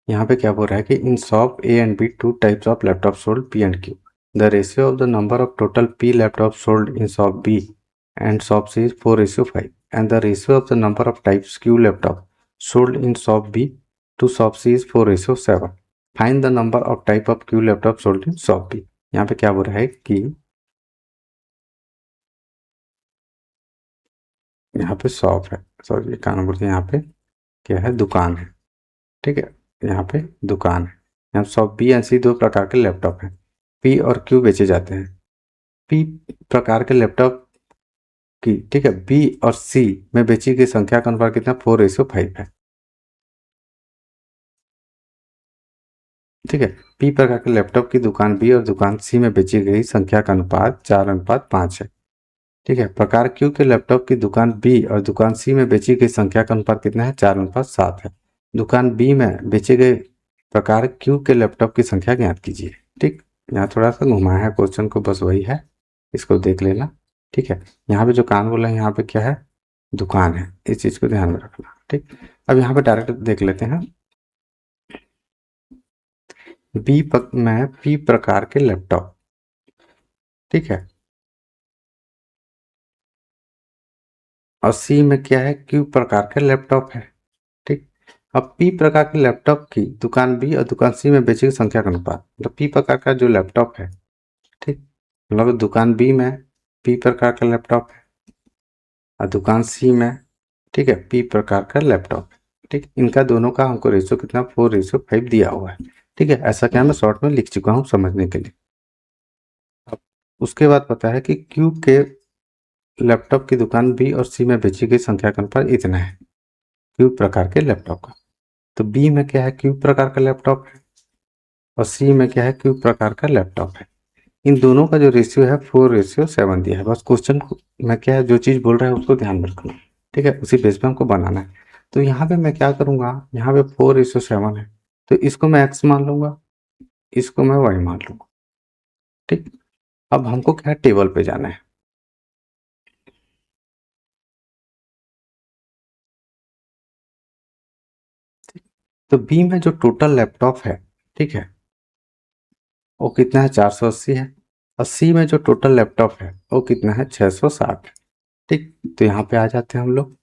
यहाँ पे क्या बोल रहा है कि in shop A and B two types of laptop sold P and Q, the ratio of the number of total P laptop sold in shop B and shop C is 4:5 and the ratio of the number of types Q laptop sold in shop B to shop C is 4:7, find the number of type of Q laptop sold in shop B. यहाँ पे क्या बोल रहा है कि यहाँ पे shop है, सॉरी क्या नाम बोलते हैं, यहाँ पे क्या है, दुकान है। ठीक है, यहाँ पे दुकान है। यहाँ शॉप बी एंड सी दो प्रकार के लैपटॉप हैं, पी और क्यू बेचे जाते हैं। पी प्रकार के लैपटॉप की, ठीक है, बी और सी में बेची गई संख्या का अनुपात कितना, 4:5 है। ठीक है, पी प्रकार के लैपटॉप की दुकान बी और दुकान सी में बेची गई संख्या का अनुपात 4:5 है। ठीक है, प्रकार क्यू के लैपटॉप की दुकान बी और दुकान सी में बेची गई संख्या का अनुपात कितना है, 4:7 है। दुकान बी में बेचे गए प्रकार क्यू के लैपटॉप की संख्या ज्ञात कीजिए। ठीक, यहाँ थोड़ा सा घुमाया है क्वेश्चन को, बस वही है, इसको देख लेना। ठीक है, यहाँ पे जो कान बोला है यहाँ पे क्या है, दुकान है, इस चीज को ध्यान में रखना। ठीक, अब यहाँ पे डायरेक्ट देख लेते हैं। में पी प्रकार के लैपटॉप, ठीक है, और सी में क्या है, क्यू प्रकार के लैपटॉप है। ठीक, अब पी प्रकार के लैपटॉप की दुकान बी और दुकान सी में बेची गई संख्या का अनुपात, मतलब पी प्रकार का जो लैपटॉप है, ठीक, मतलब दुकान बी में पी प्रकार का लैपटॉप है और दुकान सी में, ठीक है, पी प्रकार का लैपटॉप है। ठीक, इनका दोनों का हमको रेशियो कितना, 4:5 दिया हुआ है। ठीक है, ऐसा क्या मैं शॉर्ट में लिख चुका हूँ समझने के लिए। अब उसके बाद पता है कि क्यू के लैपटॉप की दुकान बी और सी में बेची गई संख्या का अनुपात इतना है, क्यू प्रकार के लैपटॉप का। तो बी में क्या है, क्यू प्रकार का लैपटॉप है, और सी में क्या है, क्यू प्रकार का लैपटॉप है। इन दोनों का जो रेशियो है 4:7 दिया है। बस क्वेश्चन में क्या है, जो चीज़ बोल रहा है उसको ध्यान में रखना। ठीक है, उसी बेस पे हमको बनाना है। तो यहाँ पे मैं क्या करूँगा, यहाँ पे 4:7 है, तो इसको मैं एक्स मान लूंगा, इसको मैं वाई मान लूंगा। ठीक, अब हमको क्या है, टेबल पे जाना है। तो बी में जो टोटल लैपटॉप है, ठीक है, वो कितना है, 480 है। और सी में जो टोटल लैपटॉप है वो कितना है, 660। ठीक, तो यहाँ पे आ जाते हैं हम लोग।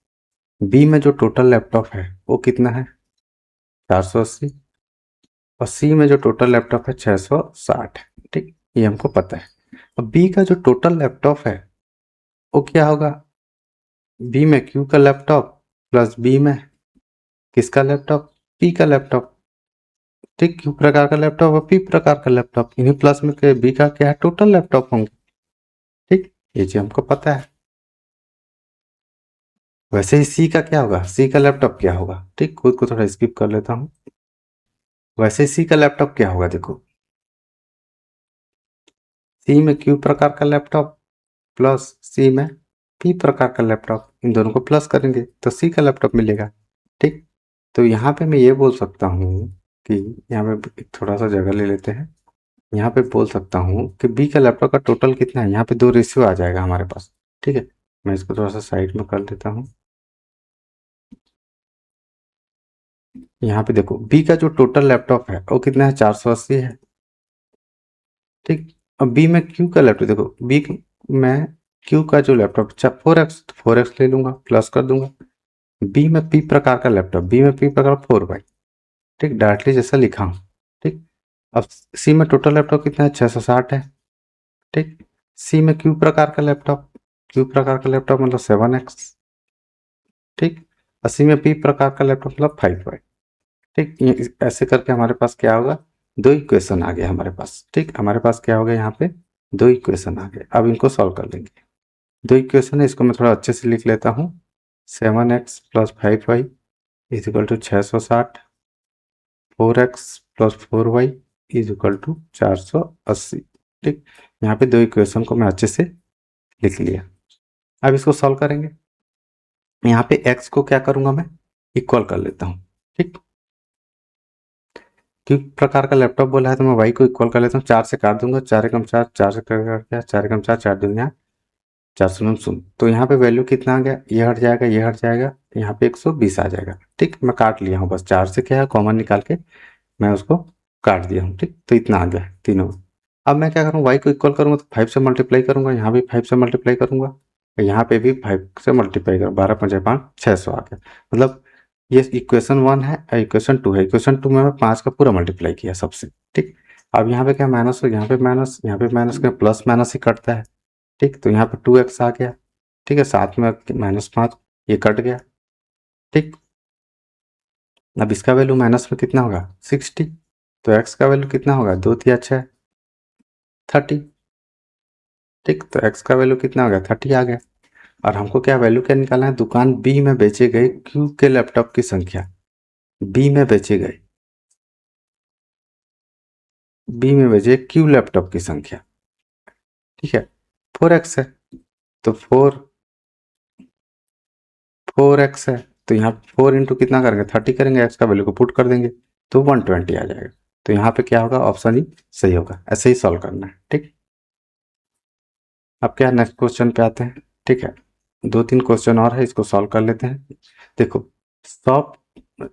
बी में जो टोटल लैपटॉप है वो कितना है, 480, और सी में जो टोटल लैपटॉप है 660। ठीक, ये हमको पता है। अब बी का जो टोटल लैपटॉप है वो क्या होगा, बी में क्यू का लैपटॉप प्लस बी में किसका लैपटॉप, पी का लैपटॉप। ठीक, क्यू प्रकार का लैपटॉप और पी प्रकार का लैपटॉप, इन्हीं प्लस में के बी का क्या है, टोटल लैपटॉप होंगे। ठीक, ये चीज हमको पता है। वैसे ही सी का क्या होगा, सी का लैपटॉप क्या होगा, ठीक, खुद को थोड़ा स्किप कर लेता हूँ। वैसे सी का लैपटॉप क्या होगा, देखो, सी में क्यू प्रकार का लैपटॉप प्लस सी में पी प्रकार का लैपटॉप, इन दोनों को प्लस करेंगे तो सी का लैपटॉप मिलेगा। ठीक, तो यहाँ पे मैं ये बोल सकता हूँ कि, यहाँ पे एक थोड़ा सा जगह ले लेते हैं। यहाँ पे बोल सकता हूँ कि बी का लैपटॉप का टोटल कितना है, यहाँ पे 2 रेशियो आ जाएगा हमारे पास। ठीक है, मैं इसको थोड़ा सा साइड में कर देता हूँ। यहाँ पे देखो, बी का जो टोटल लैपटॉप है वो कितना है, 480 है। ठीक, अब बी में क्यू का लैपटॉप देखो, बी में क्यू का जो लैपटॉप 4x ले लूंगा, प्लस कर दूंगा। बी में पी प्रकार का लैपटॉप, बी में पी प्रकार 4y। ठीक, डायरेक्टली जैसा लिखा हूँ। ठीक, अब सी में टोटल लैपटॉप कितना है, 660 है। ठीक, सी में क्यू प्रकार का लैपटॉप, क्यू प्रकार का लैपटॉप मतलब 7x। ठीक, और सी में पी प्रकार का लैपटॉप मतलब 5y। ठीक, ये ऐसे करके हमारे पास क्या होगा, 2 इक्वेशन आ गया हमारे पास। ठीक, हमारे पास क्या हो गया, यहाँ पे 2 इक्वेशन आ गए। अब इनको सॉल्व कर लेंगे। दो इक्वेशन है, इसको मैं थोड़ा अच्छे से लिख लेता हूँ। 7x + 5y = 660, 4x + 4y = 480। ठीक, यहाँ पे दो इक्वेशन को मैं अच्छे से लिख लिया। अब इसको सॉल्व करेंगे। यहाँ पे x को क्या करूंगा मैं, इक्वल कर लेता हूँ। ठीक, किस प्रकार का लैपटॉप बोला है तो मैं y को इक्वल कर लेता हूँ। 4 से काट दूंगा, 4 एकम 4, 4 से क्या, 4 एकम 4, 4 दूनी 4, 0 0। तो यहाँ पे वैल्यू कितना आ गया, ये हट जाएगा, ये हट जाएगा, यहाँ पे 120 आ जाएगा। ठीक, मैं काट लिया हूँ, बस 4 से क्या है कॉमन निकाल के मैं उसको काट दिया हूँ। ठीक, तो इतना आ गया तीनों। अब मैं क्या करूँ, y को इक्वल करूँगा तो 5 से मल्टीप्लाई करूँगा, यहाँ भी 5 से मल्टीप्लाई करूँगा, यहाँ पे भी 5 से मल्टीप्लाई करूँ, 12 5 5 600 आ गया। मतलब ये इक्वेशन 1 है, इक्वेशन 2 है। इक्वेशन 2 में मैं 5 का पूरा मल्टीप्लाई किया सबसे। ठीक, अब यहाँ पे क्या माइनस हो, यहाँ पे माइनस, यहाँ पे माइनस का प्लस माइनस ही कटता है। ठीक, तो यहाँ पे 2x आ गया। ठीक है, साथ में -5 ये कट गया। ठीक, अब इसका वैल्यू माइनस में कितना होगा, 60। तो x का वैल्यू कितना होगा, 2 तिया 6, 30। ठीक, तो x का वैल्यू कितना हो गया, 30 आ गया। और हमको क्या वैल्यू क्या निकालना है, दुकान बी में बेचे गए क्यू के लैपटॉप की संख्या। बी में बेचे गए, बी में बेचे क्यू लैपटॉप की संख्या। ठीक है, 4x है, तो 4x है, तो यहाँ 4 इंटू कितना करेंगे, 30 करेंगे, x का वैल्यू को पुट कर देंगे तो 120 आ जाएगा। तो यहाँ पे क्या होगा, ऑप्शन ही सही होगा। ऐसे ही सॉल्व करना है। ठीक, अब क्या नेक्स्ट क्वेश्चन पे आते हैं। ठीक है, 2-3 क्वेश्चन और है, इसको सॉल्व कर लेते हैं। देखो, shop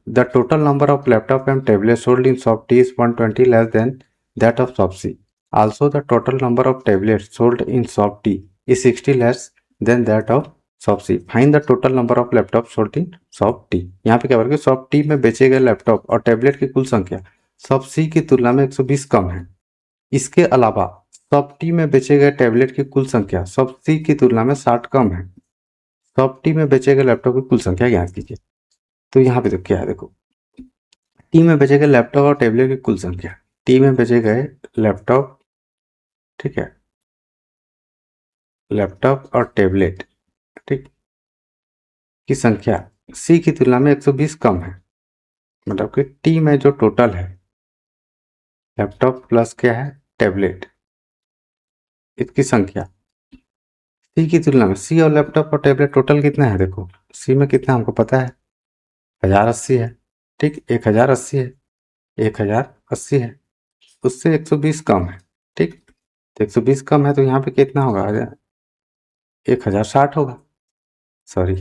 the total number of laptop and tablet sold in shop T is 120 less than that of shop C. Also the total number of tablet sold in shop T is 60 less than that of shop C. Find the total number of laptop sold in shop T. यहाँ पे क्या बोल रहे, shop T में बेचे गए laptop और tablet की कुल संख्या शॉप सी की तुलना में 120 कम है। इसके अलावा शॉप टी में बेचे गए टैबलेट की कुल संख्या शॉप सी की तुलना में 60 कम है। शॉप टी में बेचे गए लैपटॉप की कुल संख्या ज्ञात कीजिए। तो यहाँ पे तो क्या है, देखो, टी में बेचे गए लैपटॉप और टैबलेट की कुल संख्या। टी में बेचे गए लैपटॉप, ठीक है, लैपटॉप और टैबलेट, ठीक, की संख्या सी की तुलना में 120 कम है। मतलब कि टी में जो टोटल है लैपटॉप प्लस क्या है, टैबलेट, इसकी संख्या सी की तुलना में, सी और लैपटॉप और टैबलेट टोटल कितना है, देखो सी में कितना हमको पता है, 1080 है। ठीक, 1080 है, 1080 है, उससे 120 कम है। ठीक, तो 120 कम है तो यहाँ पे कितना होगा, 1060 होगा। सॉरी,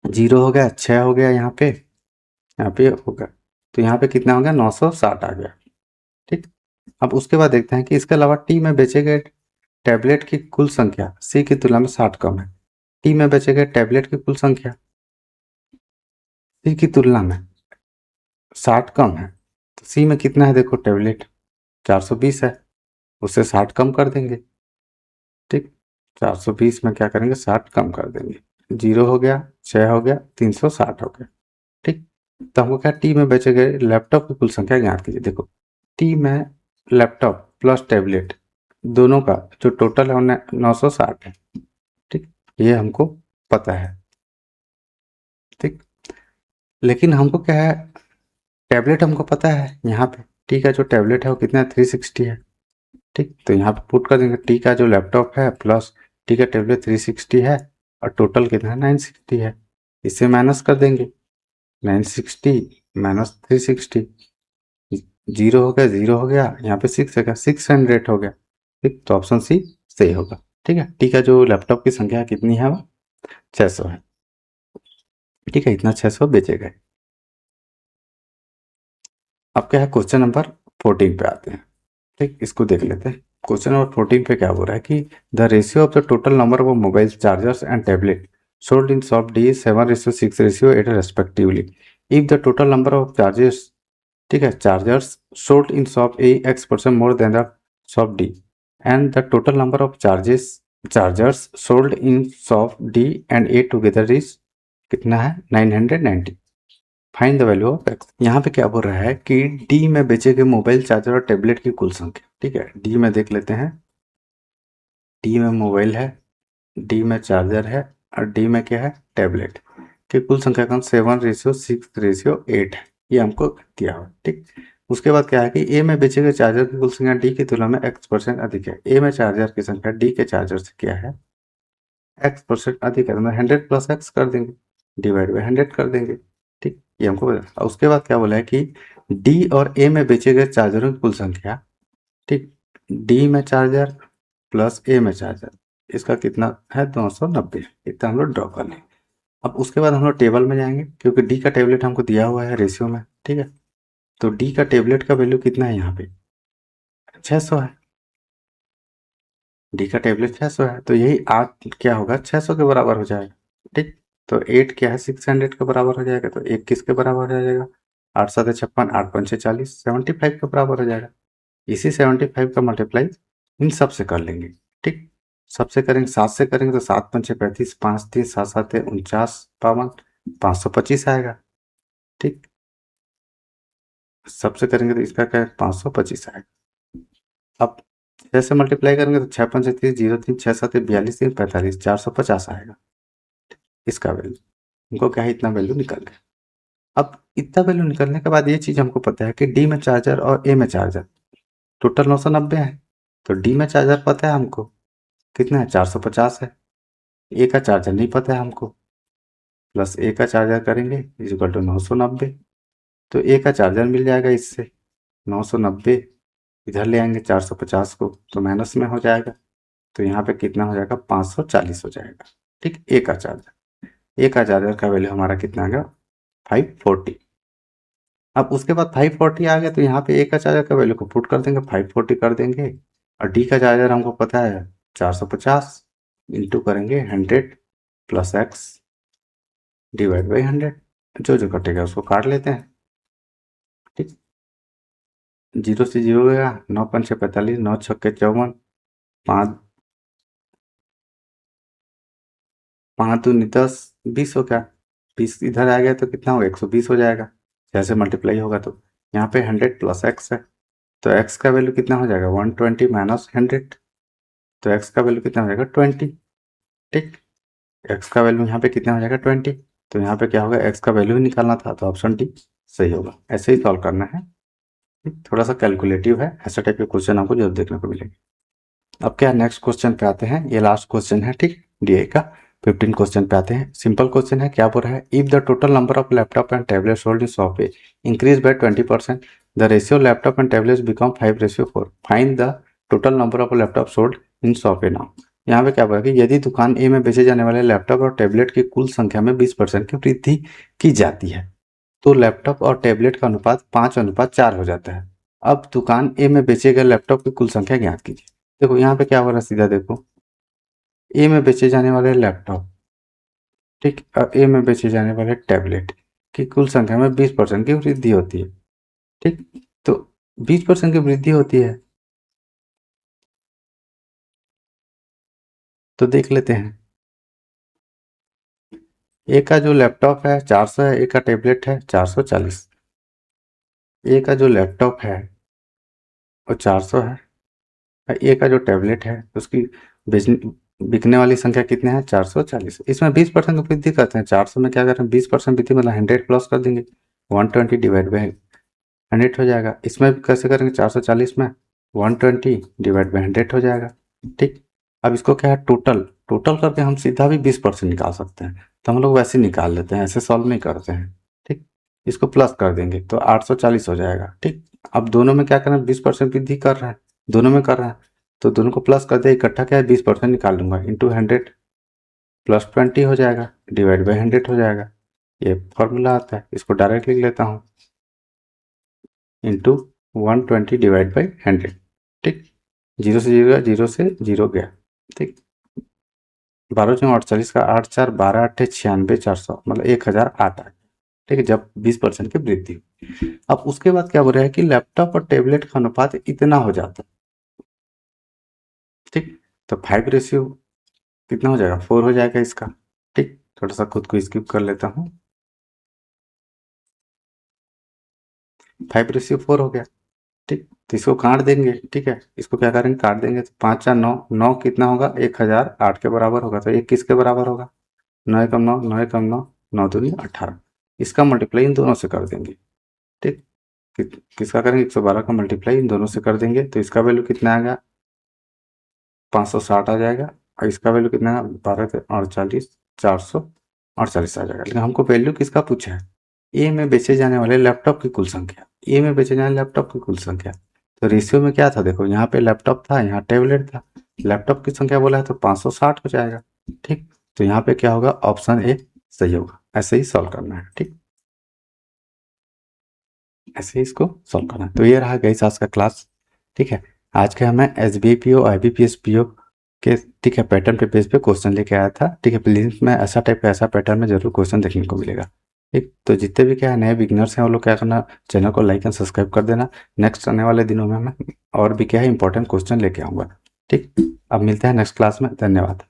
0 हो गया, 6 हो गया, यहाँ पे होगा, तो यहाँ पे कितना हो गया, 960 आ गया। ठीक, अब उसके बाद देखते हैं कि इसके अलावा टी में बेचे गए टैबलेट की कुल संख्या सी की तुलना में 60 कम है। टी में बेचे गए टैबलेट की कुल संख्या सी की तुलना में 60 कम है। तो सी में कितना है, देखो टैबलेट 420 है, उससे 60 कम कर देंगे। ठीक, 420 में क्या करेंगे, 60 कम कर देंगे, 0 हो गया, 6 हो गया, 360 हो गया। ठीक, तो हमको क्या, टी में बेचे गए लैपटॉप की कुल संख्या ज्ञात कीजिए। देखो, टी में लैपटॉप प्लस टैबलेट दोनों का जो टोटल है 960 है। ठीक, ये हमको पता है। ठीक, लेकिन हमको क्या है, टैबलेट हमको पता है, यहाँ पे टी का जो टैबलेट है वो कितना है, 360 है। ठीक, तो यहाँ पे पुट कर देंगे, टी का जो लैपटॉप है प्लस टी का टैबलेट 360 है और टोटल कितना है, 960 है। इससे माइनस कर देंगे, 960 माइनस 360, 0 हो गया, 0 हो गया, यहाँ पे 6 है, 600 हो गया। ठीक, तो ऑप्शन सी सही होगा। ठीक है, टी का जो लैपटॉप की संख्या कितनी है, वो 600 है। ठीक है, इतना 600 बेचे गए। अब क्या है, क्वेश्चन नंबर 14 पे आते हैं। ठीक, इसको देख लेते हैं। क्वेश्चन नंबर 14 पे क्या बोल रहा है कि the ratio of the total number of mobile chargers and tablet sold in shop D 7:6 respectively. If the total number of charges, ठीक है, chargers sold in shop A X% more than the shop D and the total number of chargers sold in shop D and A together is कितना है, 990। Find the value of x. यहाँ पे क्या बोल रहा है कि डी में बेचे गए मोबाइल चार्जर और टेबलेट की कुल संख्या। ठीक है, डी में देख लेते हैं, डी में मोबाइल है, डी में चार्जर है और डी में क्या है, टैबलेट, कि कुल संख्या का 7:6:8 है, ये हमको दिया हुआ, ठीक। उसके बाद क्या है कि ए में बेचे गए चार्जर की कुल संख्या डी की तुलना में x% अधिक है। ए में चार्जर की संख्या डी के चार्जर से क्या है, x% अधिक है, तो मैं 100 + x कर देंगे, डिवाइड बाई 100 कर देंगे, ठीक, ये हमको बता। उसके बाद क्या बोला है कि डी और ए में बेचे गए चार्जरों की कुल संख्या, ठीक, डी में चार्जर प्लस ए में चार्जर, इसका कितना है, 290, इतना हम लोग ड्रॉ कर लें। अब उसके बाद हम लोग टेबल में जाएंगे, क्योंकि डी का टेबलेट हमको दिया हुआ है रेशियो में, ठीक है। तो डी का टेबलेट का वैल्यू कितना है, यहाँ पे 600 है, डी का टेबलेट 600 है, तो यही 8 क्या होगा, 600 के बराबर हो जाएगा, ठीक। तो 8 क्या है, 600 के बराबर हो जाएगा, तो 1 किसके बराबर हो जाएगा, 8 7 56, 8 5 40, 75 के बराबर हो जाएगा। इसी 75 का मल्टीप्लाई इन सब से कर लेंगे, ठीक। सबसे करेंगे 7 से करेंगे तो 7 5 35, 5 3 7 7 49, 52, 525 आएगा, ठीक। सबसे करेंगे तो इसका क्या है, 525 आएगा। अब 6 से मल्टीप्लाई करेंगे तो 6 5 30, 0 3 6 7 42 3 45, 450 आएगा इसका वैल्यू। हमको क्या है, इतना वैल्यू निकल गया। अब इतना वैल्यू निकलने के बाद ये चीज़ हमको पता है कि डी में चार्जर और ए में चार्जर टोटल 990 है, तो डी में चार्जर पता है हमको कितना है, 450 है। ए का चार्जर नहीं पता है हमको, प्लस ए का चार्जर करेंगे इक्वल टू 990, तो ए का चार्जर मिल जाएगा इससे 990, इधर ले आएंगे 450 को तो माइनस में हो जाएगा, तो यहाँ पे कितना हो जाएगा, 540 हो जाएगा, ठीक। ए का चार्जर, ए का चार्जर का वैल्यू हमारा कितना आ गया, 540। अब उसके बाद 540 आ गया, तो यहाँ पे ए का चार्जर का वैल्यू को पुट कर देंगे, 540 कर देंगे, और डी का चार्जर हमको पता है 450, इंटू करेंगे 100 + x डिवाइड बाई 100, जो जो कटेगा उसको काट लेते हैं, ठीक। 0 से 0 गया, 9 5 6 45, 9 6 54, 5 5 दूनी 10, 20 हो गया, 20 इधर आ गया तो कितना होगा, 120 हो जाएगा, जैसे मल्टीप्लाई होगा तो यहाँ पे 100 + x है, तो x का वैल्यू कितना हो जाएगा, 120 माइनस 100, तो x का वैल्यू कितना हो जाएगा, 20, ठीक। x का वैल्यू यहाँ पे कितना हो जाएगा, 20, तो यहाँ पे क्या होगा, x का वैल्यू ही निकालना था, तो ऑप्शन डी सही होगा। ऐसे ही सॉल्व करना है, ठीक? थोड़ा सा कैलकुलेटिव है, ऐसा टाइप के क्वेश्चन आपको जरूर देखने को मिलेंगे। अब क्या नेक्स्ट क्वेश्चन पे आते हैं, ये लास्ट क्वेश्चन है, ठीक, डीए का 15 क्वेश्चन पे आते हैं। सिंपल क्वेश्चन है, क्या बोल रहा है, if the total number of laptop and tablet sold in shop increase by 20%, the ratio laptop and tablets become 5:4, find the total number of laptop sold in shop A now. यहाँ पे क्या बोला कि यदि दुकान ए में बेचे जाने वाले लैपटॉप और टैबलेट की कुल संख्या में 20% की वृद्धि की जाती है, तो लैपटॉप और टैबलेट का अनुपात 5:4 हो जाता है। अब दुकान ए में बेचे गए लैपटॉप की कुल संख्या ज्ञात कीजिए। देखो यहाँ पे क्या हो रहा है, सीधा देखो, ए में बेचे जाने वाले लैपटॉप, ठीक, और ए में बेचे जाने वाले टैबलेट की कुल संख्या में 20% की वृद्धि होती है, ठीक। तो 20% की वृद्धि होती है, तो देख लेते हैं। ए का जो लैपटॉप है 400 है, ए का टैबलेट है 440, ए का जो लैपटॉप है वो 400 है, और ए का जो टैबलेट है उसकी बेचने बिकने वाली संख्या कितने हैं, 440। इसमें 20% की वृद्धि करते हैं, 400 में क्या करें, 20% वृद्धि मतलब 100 प्लस कर देंगे, 120 डिवाइड बाई 100 हो जाएगा। इसमें भी कैसे करेंगे, 440 में 120 डिवाइड बाई 100 हो जाएगा, ठीक। अब इसको क्या है, टोटल टोटल करके हम सीधा भी 20% निकाल सकते हैं, तो हम लोग वैसे ही निकाल लेते हैं, ऐसे सॉल्व नहीं करते हैं, ठीक। इसको प्लस कर देंगे तो 840 हो जाएगा, ठीक। अब दोनों में क्या करना है, 20% वृद्धि कर रहे हैं, दोनों में कर रहे हैं, तो दोनों को प्लस कर दिया, इकट्ठा क्या है 20% निकाल लूंगा, इंटू 100 + 20 हो जाएगा, डिवाइड बाई 100 हो जाएगा। ये फॉर्मूला आता है, इसको डायरेक्ट लिख लेता हूँ, इंटू 120 डिवाइड बाई 100, ठीक। 0 से 0 गया, 0 से 0 गया, ठीक। 12×48 का 8 4 12 8 96 400 मतलब 1008 आ गया, ठीक है, जब 20% की वृद्धि हुई। अब उसके बाद क्या बोल रहा है कि लैपटॉप और टैबलेट का अनुपात इतना हो जाता है, ठीक। तो 5 कितना हो जाएगा, 4 हो जाएगा इसका, ठीक। थोड़ा सा खुद को स्किप कर लेता हूँ, 5:4 हो गया, ठीक। तो इसको काट देंगे, ठीक है, इसको क्या करेंगे, काट देंगे, तो 5 4 9, 9 कितना होगा, 1008 के बराबर होगा, तो 1 किसके बराबर होगा, 9 एकम 9, 9 एकम 9, 9 दूनी 18। इसका मल्टीप्लाई इन दोनों से कर देंगे, ठीक, किसका करेंगे, 112 का मल्टीप्लाई इन दोनों से कर देंगे, तो इसका वैल्यू कितना आएगा, 560 आ जाएगा, और इसका वैल्यू कितना है, 12 448 आ जाएगा। लेकिन हमको वैल्यू किसका पूछा है, ए में बेचे जाने वाले लैपटॉप की कुल संख्या, ए में बेचे जाने लैपटॉप की कुल संख्या। तो रेशियो में क्या था, देखो यहाँ पे लैपटॉप था, यहाँ टैबलेट था, लैपटॉप की संख्या बोला है तो 560 हो जाएगा, ठीक। तो यहाँ पे क्या होगा, ऑप्शन ए सही होगा। ऐसे ही सॉल्व करना है, ठीक, ऐसे ही इसको सॉल्व करना है। तो ये रहा गाइस आज का क्लास, ठीक है। आज का मैं SBPO IBPS PO के, ठीक है, पैटर्न पे बेस पे क्वेश्चन लेके आया था, ठीक है। प्लीज में ऐसा टाइप का ऐसा पैटर्न में जरूर क्वेश्चन देखने को मिलेगा, ठीक। तो जितने भी क्या है नए बिगनर्स हैं वो लोग क्या करना, चैनल को लाइक एंड सब्सक्राइब कर देना। नेक्स्ट आने वाले दिनों में मैं और भी क्या है इंपॉर्टेंट क्वेश्चन लेके आऊँगा, ठीक। अब मिलते हैं नेक्स्ट क्लास में, धन्यवाद।